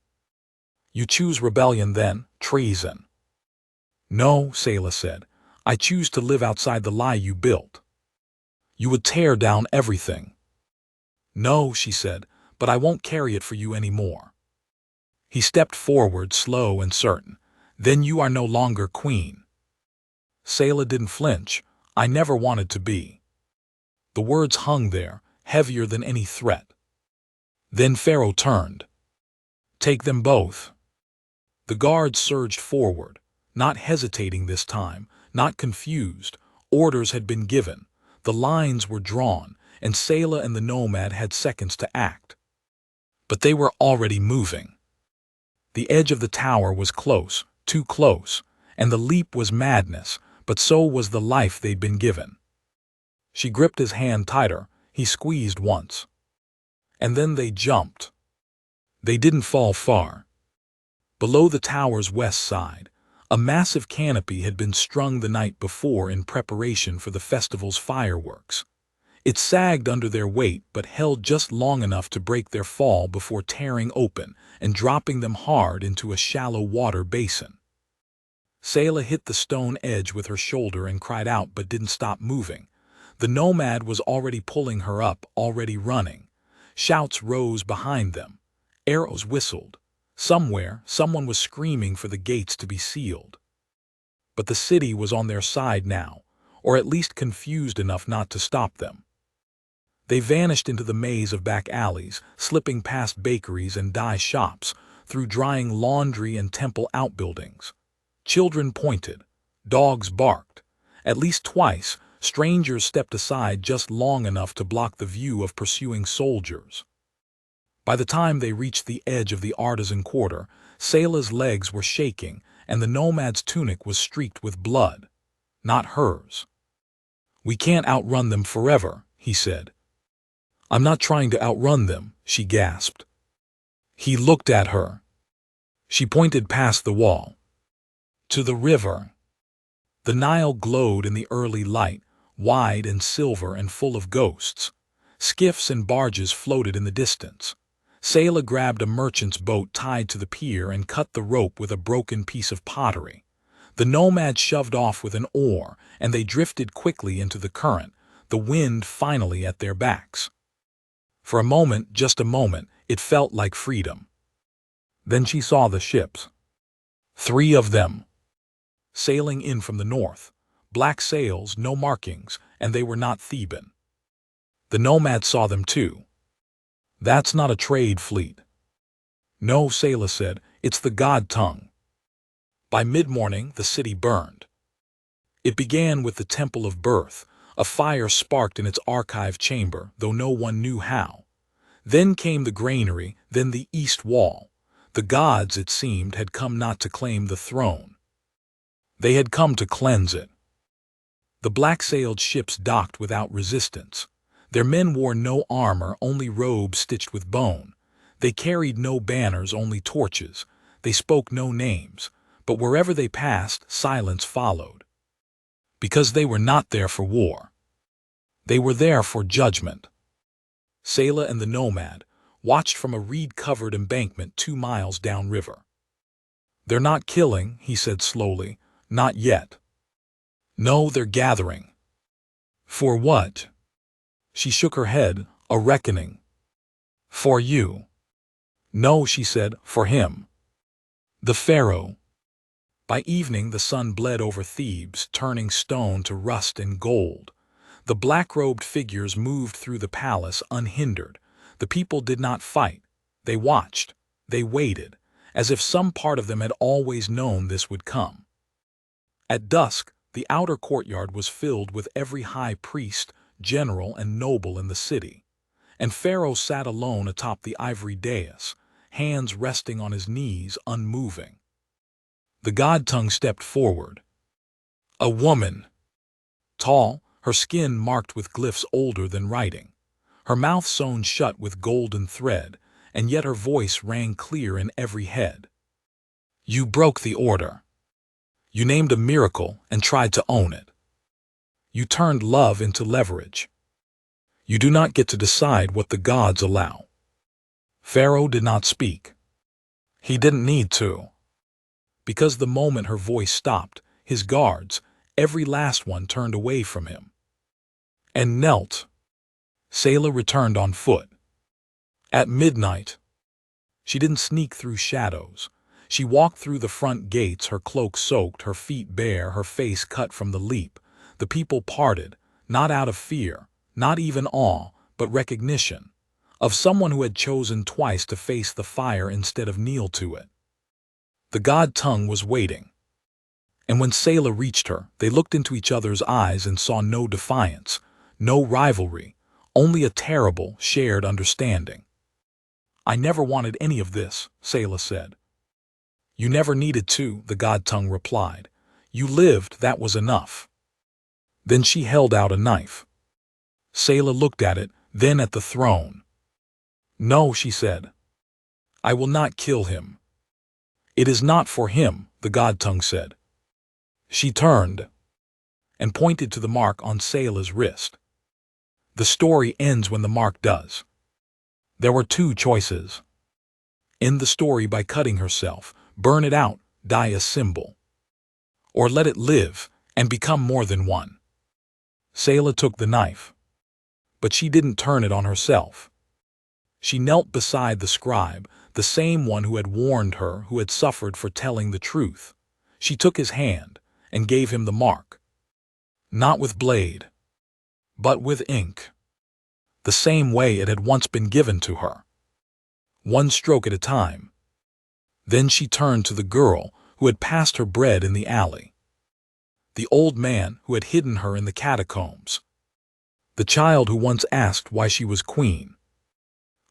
"You choose rebellion then, treason." "No," Selah said. "I choose to live outside the lie you built." "You would tear down everything." "No," she said, "but I won't carry it for you anymore." He stepped forward, slow and certain. "Then you are no longer queen." Selah didn't flinch. "I never wanted to be." The words hung there, heavier than any threat. Then Pharaoh turned. "Take them both." The guards surged forward, not hesitating this time, not confused. Orders had been given. The lines were drawn, and Selah and the Nomad had seconds to act. But they were already moving. The edge of the tower was close, too close, and the leap was madness, but so was the life they'd been given. She gripped his hand tighter. He squeezed once. And then they jumped. They didn't fall far. Below the tower's west side, a massive canopy had been strung the night before in preparation for the festival's fireworks. It sagged under their weight but held just long enough to break their fall before tearing open and dropping them hard into a shallow water basin. Sayla hit the stone edge with her shoulder and cried out but didn't stop moving. The Nomad was already pulling her up, already running. Shouts rose behind them. Arrows whistled. Somewhere, someone was screaming for the gates to be sealed. But the city was on their side now, or at least confused enough not to stop them. They vanished into the maze of back alleys, slipping past bakeries and dye shops, through drying laundry and temple outbuildings. Children pointed. Dogs barked. At least twice, strangers stepped aside just long enough to block the view of pursuing soldiers. By the time they reached the edge of the artisan quarter, Sayla's legs were shaking and the Nomad's tunic was streaked with blood. Not hers. "We can't outrun them forever," he said. "I'm not trying to outrun them," she gasped. He looked at her. She pointed past the wall. To the river. The Nile glowed in the early light, wide and silver and full of ghosts. Skiffs and barges floated in the distance. Sayla grabbed a merchant's boat tied to the pier and cut the rope with a broken piece of pottery. The Nomad shoved off with an oar, and they drifted quickly into the current, the wind finally at their backs. For a moment, just a moment, it felt like freedom. Then she saw the ships. 3 of them. Sailing in from the north. Black sails, no markings, and they were not Theban. The Nomad saw them too. "That's not a trade fleet." "No," Sayla said, "it's the god tongue." By mid-morning, the city burned. It began with the Temple of Birth. A fire sparked in its archive chamber, though no one knew how. Then came the granary, then the east wall. The gods, it seemed, had come not to claim the throne. They had come to cleanse it. The black-sailed ships docked without resistance. Their men wore no armor, only robes stitched with bone. They carried no banners, only torches. They spoke no names, but wherever they passed, silence followed. Because they were not there for war. They were there for judgment. Sayla and the Nomad watched from a reed-covered embankment 2 miles downriver. "They're not killing," he said slowly. "Not yet." "No, they're gathering." "For what?" She shook her head. "A reckoning." "For you." "No," she said, "for him." "The Pharaoh." By evening the sun bled over Thebes, turning stone to rust and gold. The black-robed figures moved through the palace unhindered. The people did not fight. They watched. They waited, as if some part of them had always known this would come. At dusk, the outer courtyard was filled with every high priest, general, and noble in the city. And Pharaoh sat alone atop the ivory dais, hands resting on his knees, unmoving. The god tongue stepped forward. A woman. Tall, her skin marked with glyphs older than writing. Her mouth sewn shut with golden thread, and yet her voice rang clear in every head. "You broke the order. You named a miracle and tried to own it. You turned love into leverage. You do not get to decide what the gods allow." Pharaoh did not speak. He didn't need to. Because the moment her voice stopped, his guards, every last one, turned away from him. And knelt. Sayla returned on foot. At midnight. She didn't sneak through shadows. She walked through the front gates, her cloak soaked, her feet bare, her face cut from the leap. The people parted, not out of fear, not even awe, but recognition, of someone who had chosen twice to face the fire instead of kneel to it. The god tongue was waiting. And when Sayla reached her, they looked into each other's eyes and saw no defiance, no rivalry, only a terrible, shared understanding. "I never wanted any of this," Sayla said. "You never needed to," the god tongue replied. "You lived, that was enough." Then she held out a knife. Sayla looked at it, then at the throne. No, she said. I will not kill him. It is not for him, the god tongue said. She turned and pointed to the mark on Sayla's wrist. The story ends when the mark does. There were two choices. End the story by cutting herself, burn it out, die a symbol. Or let it live and become more than one. Sayla took the knife. But she didn't turn it on herself. She knelt beside the scribe, the same one who had warned her, who had suffered for telling the truth. She took his hand and gave him the mark. Not with blade, but with ink. The same way it had once been given to her. One stroke at a time. Then she turned to the girl who had passed her bread in the alley. The old man who had hidden her in the catacombs. The child who once asked why she was queen.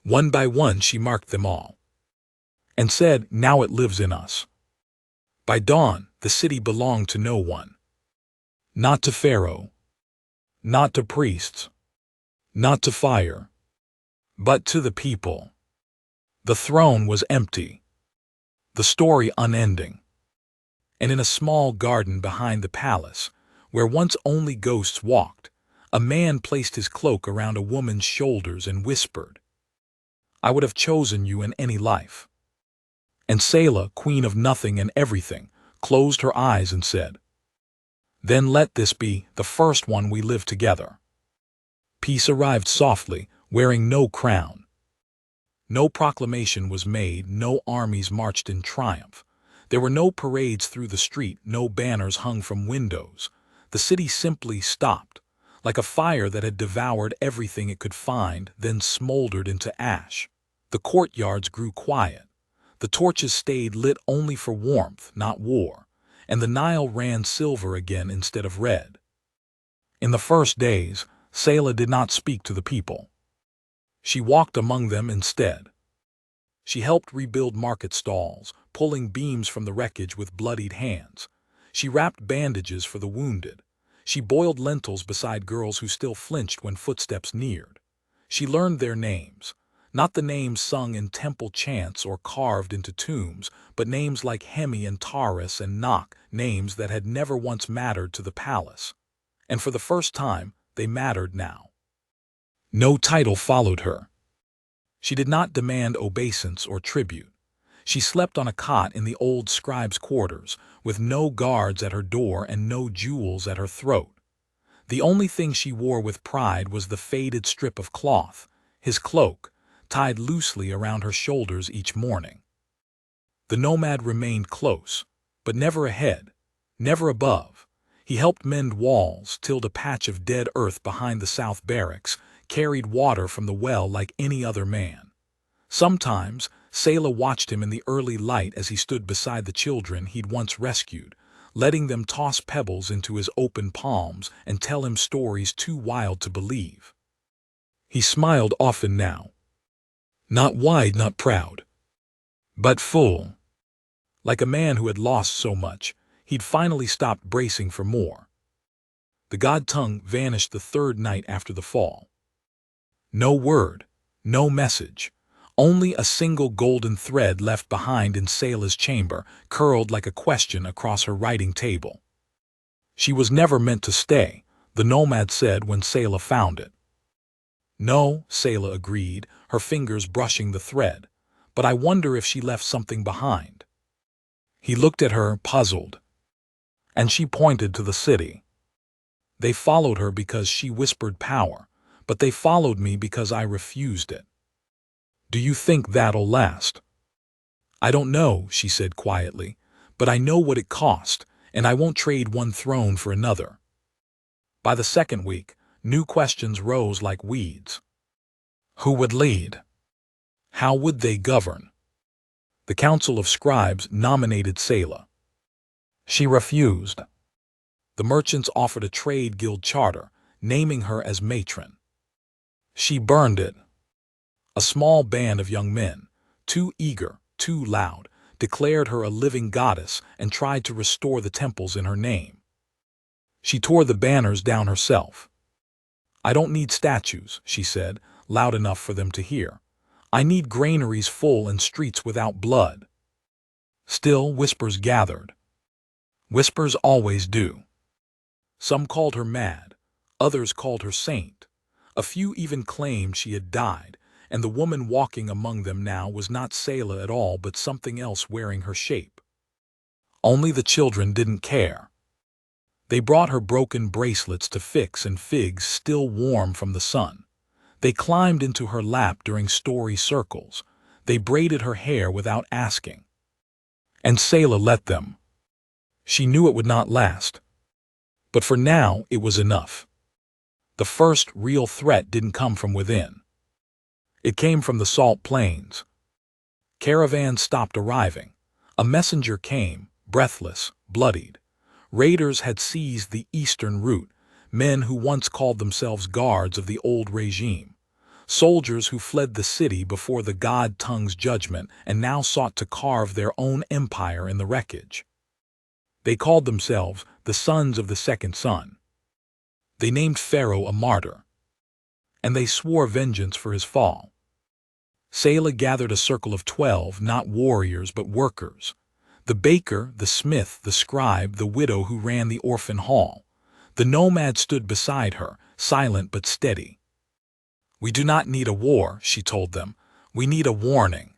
One by one she marked them all. And said, now it lives in us. By dawn, the city belonged to no one. Not to Pharaoh. Not to priests. Not to fire. But to the people. The throne was empty. The story unending. And in a small garden behind the palace, where once only ghosts walked, a man placed his cloak around a woman's shoulders and whispered, I would have chosen you in any life. And Sayla, queen of nothing and everything, closed her eyes and said, then let this be the first one we live together. Peace arrived softly, wearing no crown. No proclamation was made, no armies marched in triumph. There were no parades through the street, no banners hung from windows. The city simply stopped, like a fire that had devoured everything it could find, then smoldered into ash. The courtyards grew quiet. The torches stayed lit only for warmth, not war, and the Nile ran silver again instead of red. In the first days, Sayla did not speak to the people. She walked among them instead. She helped rebuild market stalls, pulling beams from the wreckage with bloodied hands. She wrapped bandages for the wounded. She boiled lentils beside girls who still flinched when footsteps neared. She learned their names, not the names sung in temple chants or carved into tombs, but names like Hemi and Taurus and Nok, names that had never once mattered to the palace. And for the first time, they mattered now. No title followed her. She did not demand obeisance or tribute. She slept on a cot in the old scribe's quarters, with no guards at her door and no jewels at her throat. The only thing she wore with pride was the faded strip of cloth, his cloak, tied loosely around her shoulders each morning. The nomad remained close, but never ahead, never above. He helped mend walls, tilled a patch of dead earth behind the south barracks, carried water from the well like any other man. Sometimes, Sayla watched him in the early light as he stood beside the children he'd once rescued, letting them toss pebbles into his open palms and tell him stories too wild to believe. He smiled often now. Not wide, not proud, but full. Like a man who had lost so much, he'd finally stopped bracing for more. The god tongue vanished the third night after the fall. No word, no message, only a single golden thread left behind in Sayla's chamber, curled like a question across her writing table. She was never meant to stay, the nomad said when Sayla found it. No, Sayla agreed, her fingers brushing the thread, but I wonder if she left something behind. He looked at her, puzzled, and she pointed to the city. They followed her because she whispered power, but they followed me because I refused it. Do you think that'll last? I don't know, she said quietly, but I know what it cost, and I won't trade one throne for another. By the second week, new questions rose like weeds. Who would lead? How would they govern? The Council of Scribes nominated Sayla. She refused. The merchants offered a trade guild charter, naming her as matron. She burned it. A small band of young men, too eager, too loud, declared her a living goddess and tried to restore the temples in her name. She tore the banners down herself. I don't need statues, she said, loud enough for them to hear. I need granaries full and streets without blood. Still, whispers gathered. Whispers always do. Some called her mad, others called her saint. A few even claimed she had died, and the woman walking among them now was not Selah at all but something else wearing her shape. Only the children didn't care. They brought her broken bracelets to fix and figs still warm from the sun. They climbed into her lap during story circles. They braided her hair without asking. And Selah let them. She knew it would not last. But for now, it was enough. The first real threat didn't come from within. It came from the salt plains. Caravans stopped arriving. A messenger came, breathless, bloodied. Raiders had seized the eastern route, men who once called themselves guards of the old regime. Soldiers who fled the city before the god tongue's judgment and now sought to carve their own empire in the wreckage. They called themselves the sons of the second son. They named Pharaoh a martyr, and they swore vengeance for his fall. Selah gathered a circle of 12, not warriors but workers. The baker, the smith, the scribe, the widow who ran the orphan hall. The nomad stood beside her, silent but steady. "We do not need a war," she told them. "We need a warning."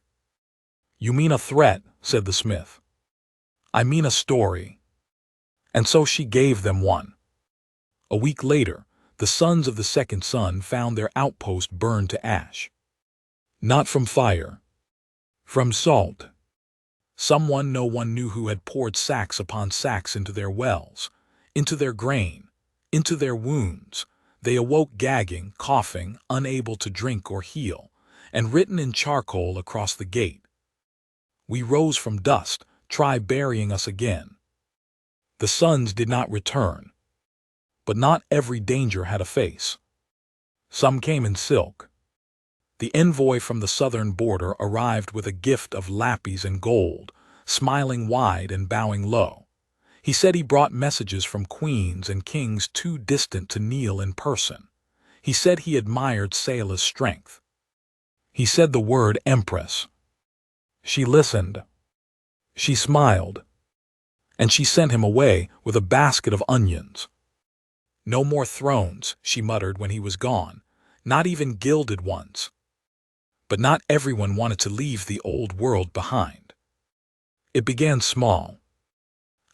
"You mean a threat," said the smith. "I mean a story." And so she gave them one. A week later, the sons of the second son found their outpost burned to ash. Not from fire, from salt. Someone no one knew who had poured sacks upon sacks into their wells, into their grain, into their wounds. They awoke gagging, coughing, unable to drink or heal, and written in charcoal across the gate. "We rose from dust, try burying us again." The sons did not return. But not every danger had a face. Some came in silk. The envoy from the southern border arrived with a gift of lapis and gold, smiling wide and bowing low. He said he brought messages from queens and kings too distant to kneel in person. He said he admired Selah's strength. He said the word empress. She listened. She smiled. And she sent him away with a basket of onions. "No more thrones," she muttered when he was gone, "not even gilded ones." But not everyone wanted to leave the old world behind. It began small.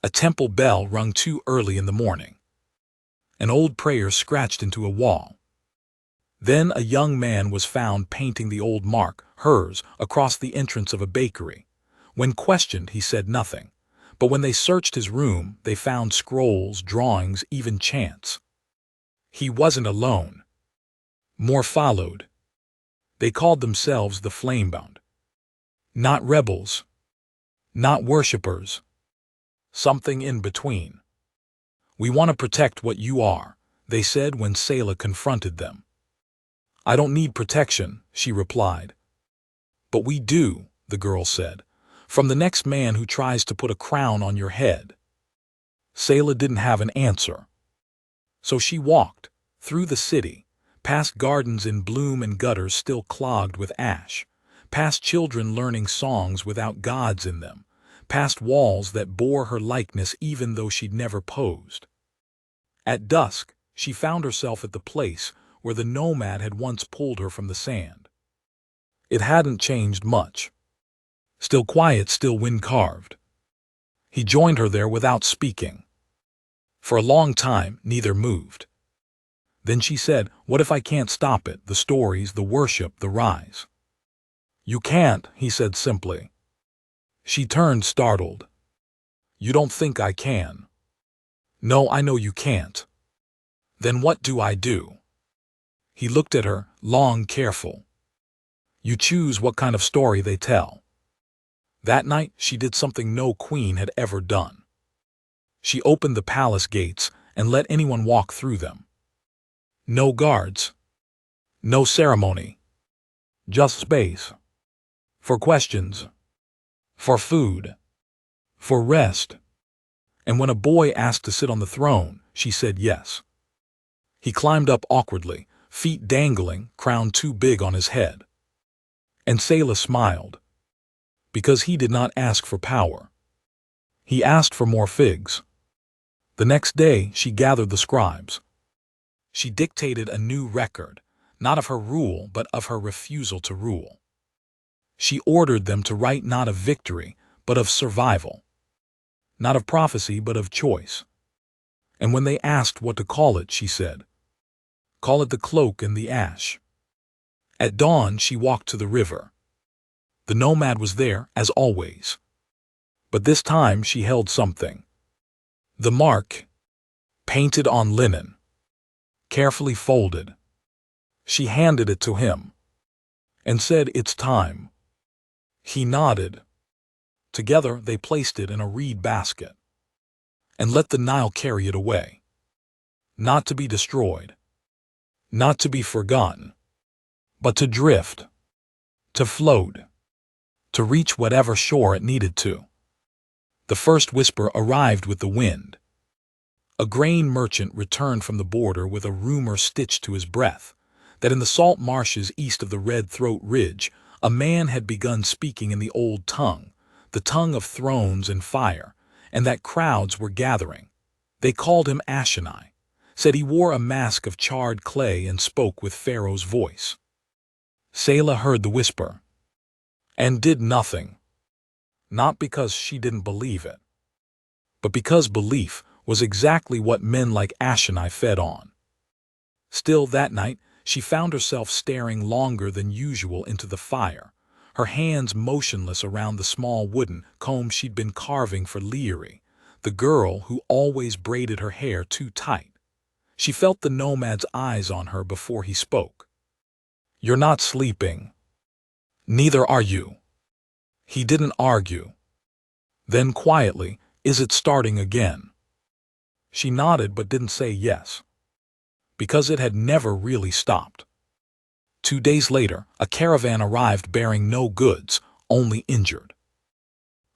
A temple bell rung too early in the morning. An old prayer scratched into a wall. Then a young man was found painting the old mark, hers, across the entrance of a bakery. When questioned, he said nothing. But when they searched his room, they found scrolls, drawings, even chants. He wasn't alone. More followed. They called themselves the Flamebound. Not rebels. Not worshippers. Something in between. "We want to protect what you are," they said when Selah confronted them. "I don't need protection," she replied. "But we do," the girl said, "from the next man who tries to put a crown on your head." Selah didn't have an answer. So she walked, through the city, past gardens in bloom and gutters still clogged with ash, past children learning songs without gods in them, past walls that bore her likeness even though she'd never posed. At dusk, she found herself at the place where the nomad had once pulled her from the sand. It hadn't changed much. Still quiet, still wind-carved. He joined her there without speaking. For a long time, neither moved. Then she said, "What if I can't stop it, the stories, the worship, the rise?" "You can't," he said simply. She turned, startled. "You don't think I can?" "No, I know you can't." "Then what do I do?" He looked at her, long, careful. "You choose what kind of story they tell." That night, she did something no queen had ever done. She opened the palace gates and let anyone walk through them. No guards. No ceremony. Just space. For questions. For food. For rest. And when a boy asked to sit on the throne, she said yes. He climbed up awkwardly, feet dangling, crown too big on his head. And Selah smiled, because he did not ask for power. He asked for more figs. The next day she gathered the scribes. She dictated a new record, not of her rule but of her refusal to rule. She ordered them to write not of victory but of survival, not of prophecy but of choice. And when they asked what to call it, she said, "Call it the Cloak and the Ash." At dawn she walked to the river. The Nomad was there, as always. But this time she held something. The mark, painted on linen, carefully folded. She handed it to him and said, "It's time." He nodded. Together they placed it in a reed basket and let the Nile carry it away. Not to be destroyed, not to be forgotten, but to drift, to float, to reach whatever shore it needed to. The first whisper arrived with the wind. A grain merchant returned from the border with a rumor stitched to his breath that in the salt marshes east of the Red Throat Ridge, a man had begun speaking in the old tongue, the tongue of thrones and fire, and that crowds were gathering. They called him Ashanai, said he wore a mask of charred clay and spoke with Pharaoh's voice. Selah heard the whisper and did nothing, not because she didn't believe it, but because belief was exactly what men like Ashanai fed on. Still that night, she found herself staring longer than usual into the fire, her hands motionless around the small wooden comb she'd been carving for Leary, the girl who always braided her hair too tight. She felt the Nomad's eyes on her before he spoke. "You're not sleeping. Neither are you." He didn't argue. Then quietly, "Is it starting again?" She nodded but didn't say yes, because it had never really stopped. 2 days later, a caravan arrived bearing no goods, only injured.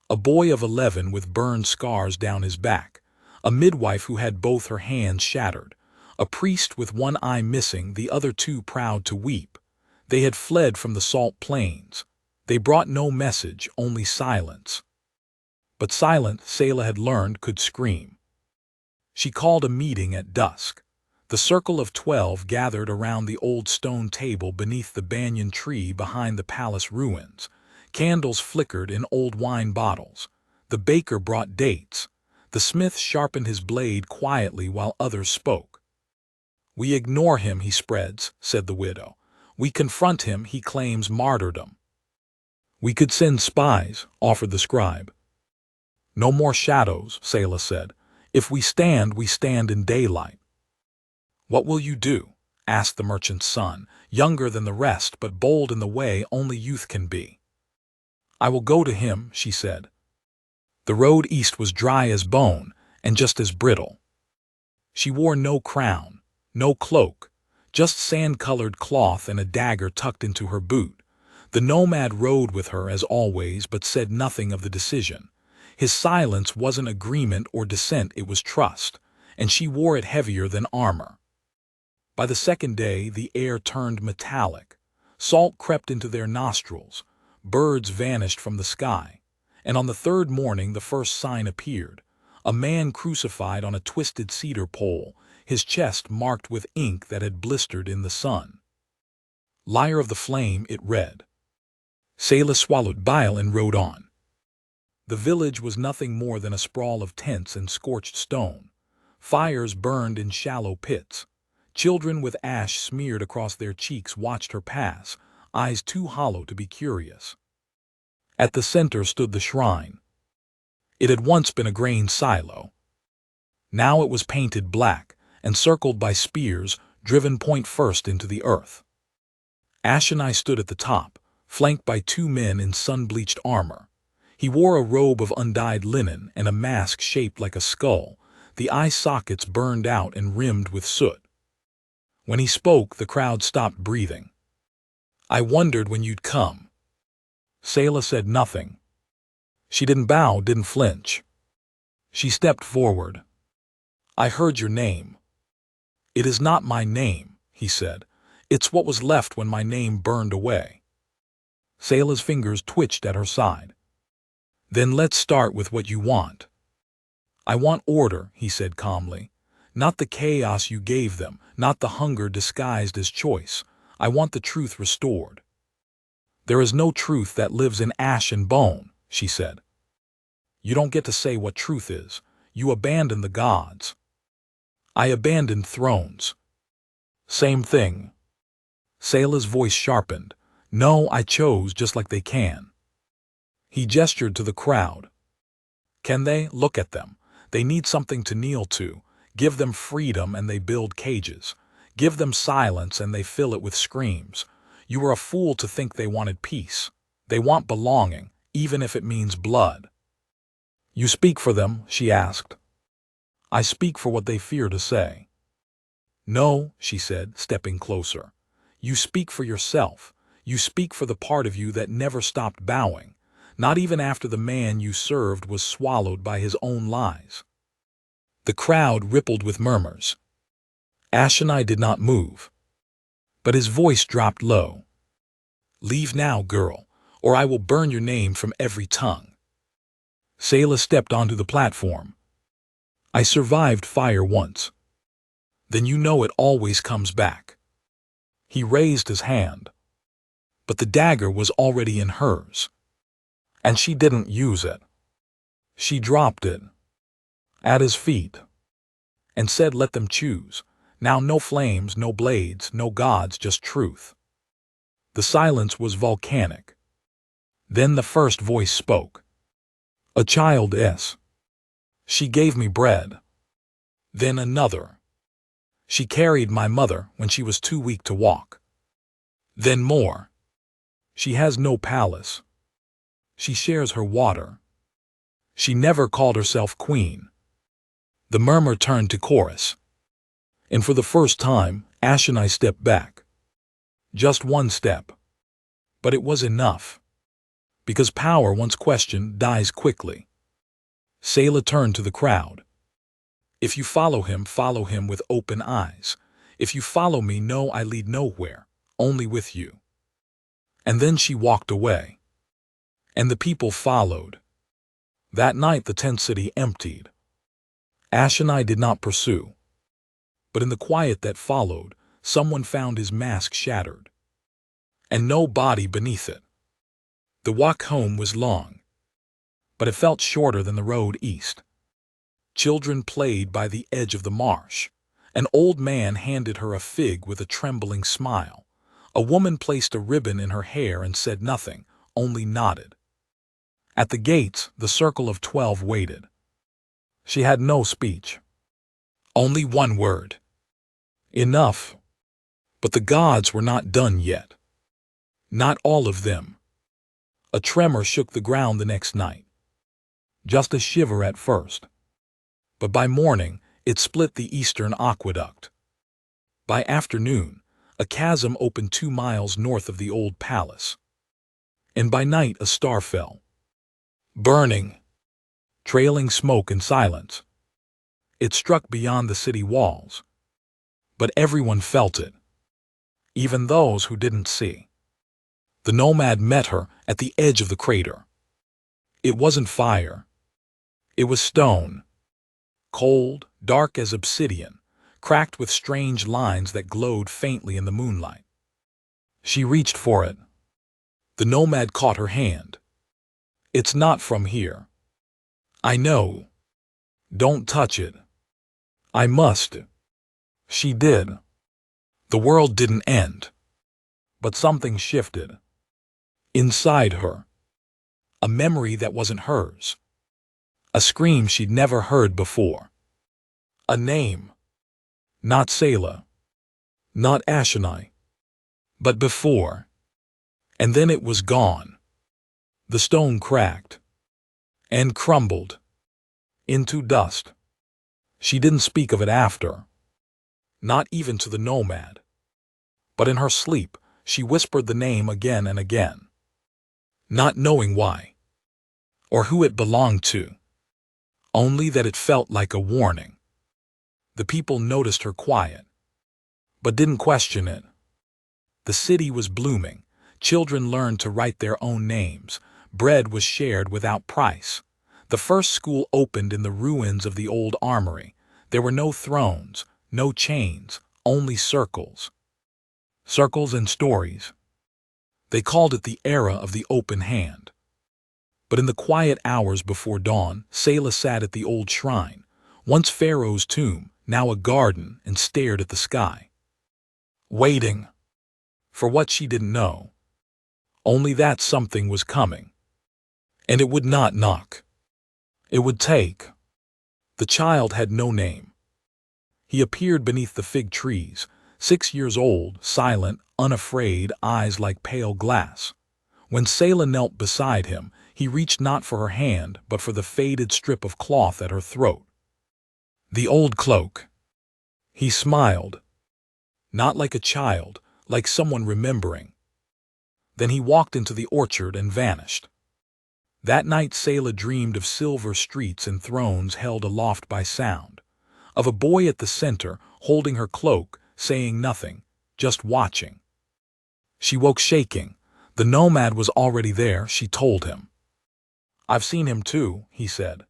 A boy of 11 with burned scars down his back, a midwife who had both her hands shattered, a priest with one eye missing, the other two proud to weep. They had fled from the salt plains. They brought no message, only silence. But silence, Selah had learned, could scream. She called a meeting at dusk. The circle of 12 gathered around the old stone table beneath the banyan tree behind the palace ruins. Candles flickered in old wine bottles. The baker brought dates. The smith sharpened his blade quietly while others spoke. "We ignore him, he spreads," said the widow. "We confront him, he claims martyrdom." "We could send spies," offered the scribe. "No more shadows," Selah said. "If we stand in daylight." "What will you do?" asked the merchant's son, younger than the rest but bold in the way only youth can be. "I will go to him," she said. The road east was dry as bone and just as brittle. She wore no crown, no cloak, just sand-colored cloth and a dagger tucked into her boot. The Nomad rode with her as always but said nothing of the decision. His silence wasn't agreement or dissent, it was trust, and she wore it heavier than armor. By the second day, the air turned metallic. Salt crept into their nostrils. Birds vanished from the sky. And on the third morning, the first sign appeared. A man crucified on a twisted cedar pole, his chest marked with ink that had blistered in the sun. "Liar of the Flame," it read. Selah swallowed bile and rode on. The village was nothing more than a sprawl of tents and scorched stone. Fires burned in shallow pits. Children with ash smeared across their cheeks watched her pass, eyes too hollow to be curious. At the center stood the shrine. It had once been a grain silo. Now it was painted black, encircled by spears driven point first into the earth. Ashanai stood at the top, flanked by 2 men in sun-bleached armor. He wore a robe of undyed linen and a mask shaped like a skull, the eye sockets burned out and rimmed with soot. When he spoke, the crowd stopped breathing. "I wondered when you'd come." Selah said nothing. She didn't bow, didn't flinch. She stepped forward. "I heard your name." "It is not my name," he said. "It's what was left when my name burned away." Sayla's fingers twitched at her side. Then let's start with what you want. I want order, he said calmly. Not the chaos you gave them, not the hunger disguised as choice. I want the truth restored. There is no truth that lives in ash and bone, she said. You don't get to say what truth is. You abandon the gods. I abandoned thrones. Same thing. Sayla's voice sharpened. No, I chose just like they can. He gestured to the crowd. Can they? Look at them. They need something to kneel to. Give them freedom and they build cages. Give them silence and they fill it with screams. You were a fool to think they wanted peace. They want belonging, even if it means blood. You speak for them, she asked. I speak for what they fear to say. No, she said, stepping closer. You speak for yourself. You speak for the part of you that never stopped bowing, not even after the man you served was swallowed by his own lies. The crowd rippled with murmurs. Ashanai did not move, but his voice dropped low. Leave now, girl, or I will burn your name from every tongue. Sayla stepped onto the platform. I survived fire once. Then you know it always comes back. He raised his hand, but the dagger was already in hers, and she didn't use it. She dropped it at his feet and said, let them choose. Now no flames, no blades, no gods, just truth. The silence was volcanic. Then the first voice spoke. A child S. She gave me bread. Then another. She carried my mother when she was too weak to walk. Then more. She has no palace. She shares her water. She never called herself queen. The murmur turned to chorus. And for the first time, Ash and I stepped back. Just one step. But it was enough. Because power, once questioned, dies quickly. Sayla turned to the crowd. If you follow him with open eyes. If you follow me, know I lead nowhere, only with you. And then she walked away. And the people followed. That night the tent city emptied. Ash and I did not pursue. But in the quiet that followed, someone found his mask shattered. And no body beneath it. The walk home was long, but it felt shorter than the road east. Children played by the edge of the marsh. An old man handed her a fig with a trembling smile. A woman placed a ribbon in her hair and said nothing, only nodded. At the gates, the circle of 12 waited. She had no speech. Only one word. Enough. But the gods were not done yet. Not all of them. A tremor shook the ground the next night. Just a shiver at first. But by morning, it split the eastern aqueduct. By afternoon, a chasm opened 2 miles north of the old palace. And by night, a star fell. Burning, trailing smoke and silence. It struck beyond the city walls. But everyone felt it. Even those who didn't see. The Nomad met her at the edge of the crater. It wasn't fire. It was stone. Cold, dark as obsidian, cracked with strange lines that glowed faintly in the moonlight. She reached for it. The Nomad caught her hand. It's not from here. I know. Don't touch it. I must. She did. The world didn't end. But something shifted. Inside her. A memory that wasn't hers. A scream she'd never heard before. A name. Not Sayla. Not Ashanai. But before. And then it was gone. The stone cracked. And crumbled. Into dust. She didn't speak of it after. Not even to the Nomad. But in her sleep, she whispered the name again and again. Not knowing why. Or who it belonged to. Only that it felt like a warning. The people noticed her quiet, but didn't question it. The city was blooming, Children learned to write their own names. Bread was shared without price. The first school opened in the ruins of the old armory. There were no thrones, no chains, only circles. Circles and stories. They called it the era of the open hand. But in the quiet hours before dawn, Selah sat at the old shrine, once Pharaoh's tomb, now a garden, and stared at the sky. Waiting. For what she didn't know. Only that something was coming. And it would not knock. It would take. The child had no name. He appeared beneath the fig trees, 6 years old, silent, unafraid, eyes like pale glass. When Selah knelt beside him, he reached not for her hand, but for the faded strip of cloth at her throat. The old cloak. He smiled. Not like a child, like someone remembering. Then he walked into the orchard and vanished. That night Selah dreamed of silver streets and thrones held aloft by sound, of a boy at the center, holding her cloak, saying nothing, just watching. She woke shaking. The Nomad was already there, she told him. I've seen him too, he said.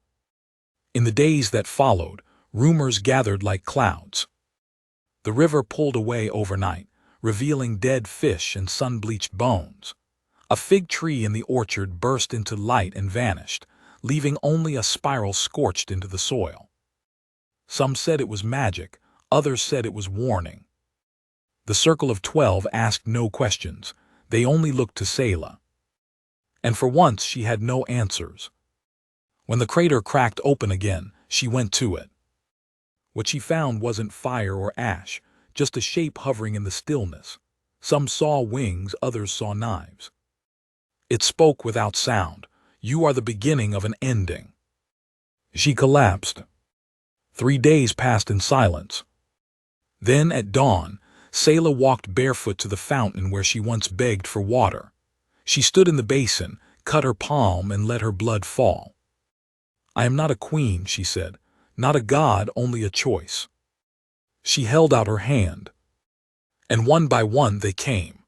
In the days that followed, rumors gathered like clouds. The river pulled away overnight, revealing dead fish and sun-bleached bones. A fig tree in the orchard burst into light and vanished, leaving only a spiral scorched into the soil. Some said it was magic, others said it was warning. The circle of 12 asked no questions, they only looked to Selah. And for once she had no answers. When the crater cracked open again, she went to it. What she found wasn't fire or ash, just a shape hovering in the stillness. Some saw wings, others saw knives. It spoke without sound. You are the beginning of an ending. She collapsed. 3 days passed in silence. Then, at dawn, Selah walked barefoot to the fountain where she once begged for water. She stood in the basin, cut her palm, and let her blood fall. I am not a queen, she said, not a god, only a choice. She held out her hand. And one by one they came.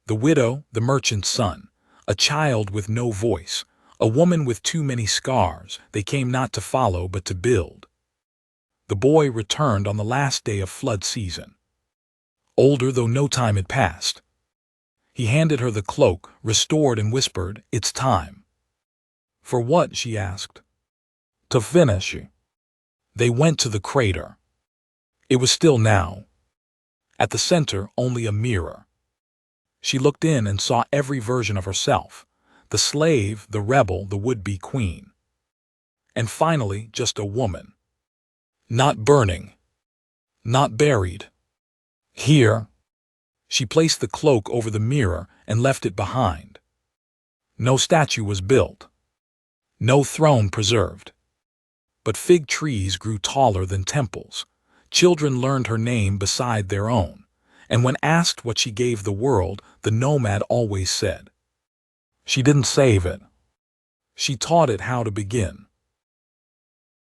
The widow, the merchant's son, a child with no voice, a woman with too many scars. They came not to follow but to build. The boy returned on the last day of flood season. Older, though no time had passed. He handed her the cloak, restored, and whispered, "It's time." For what? She asked. To finish. They went to the crater. It was still now. At the center, only a mirror. She looked in and saw every version of herself, the slave, the rebel, the would-be queen. And finally, just a woman. Not burning. Not buried. Here. She placed the cloak over the mirror and left it behind. No statue was built. No throne preserved. But fig trees grew taller than temples. Children learned her name beside their own. And when asked what she gave the world, the Nomad always said, she didn't save it. She taught it how to begin.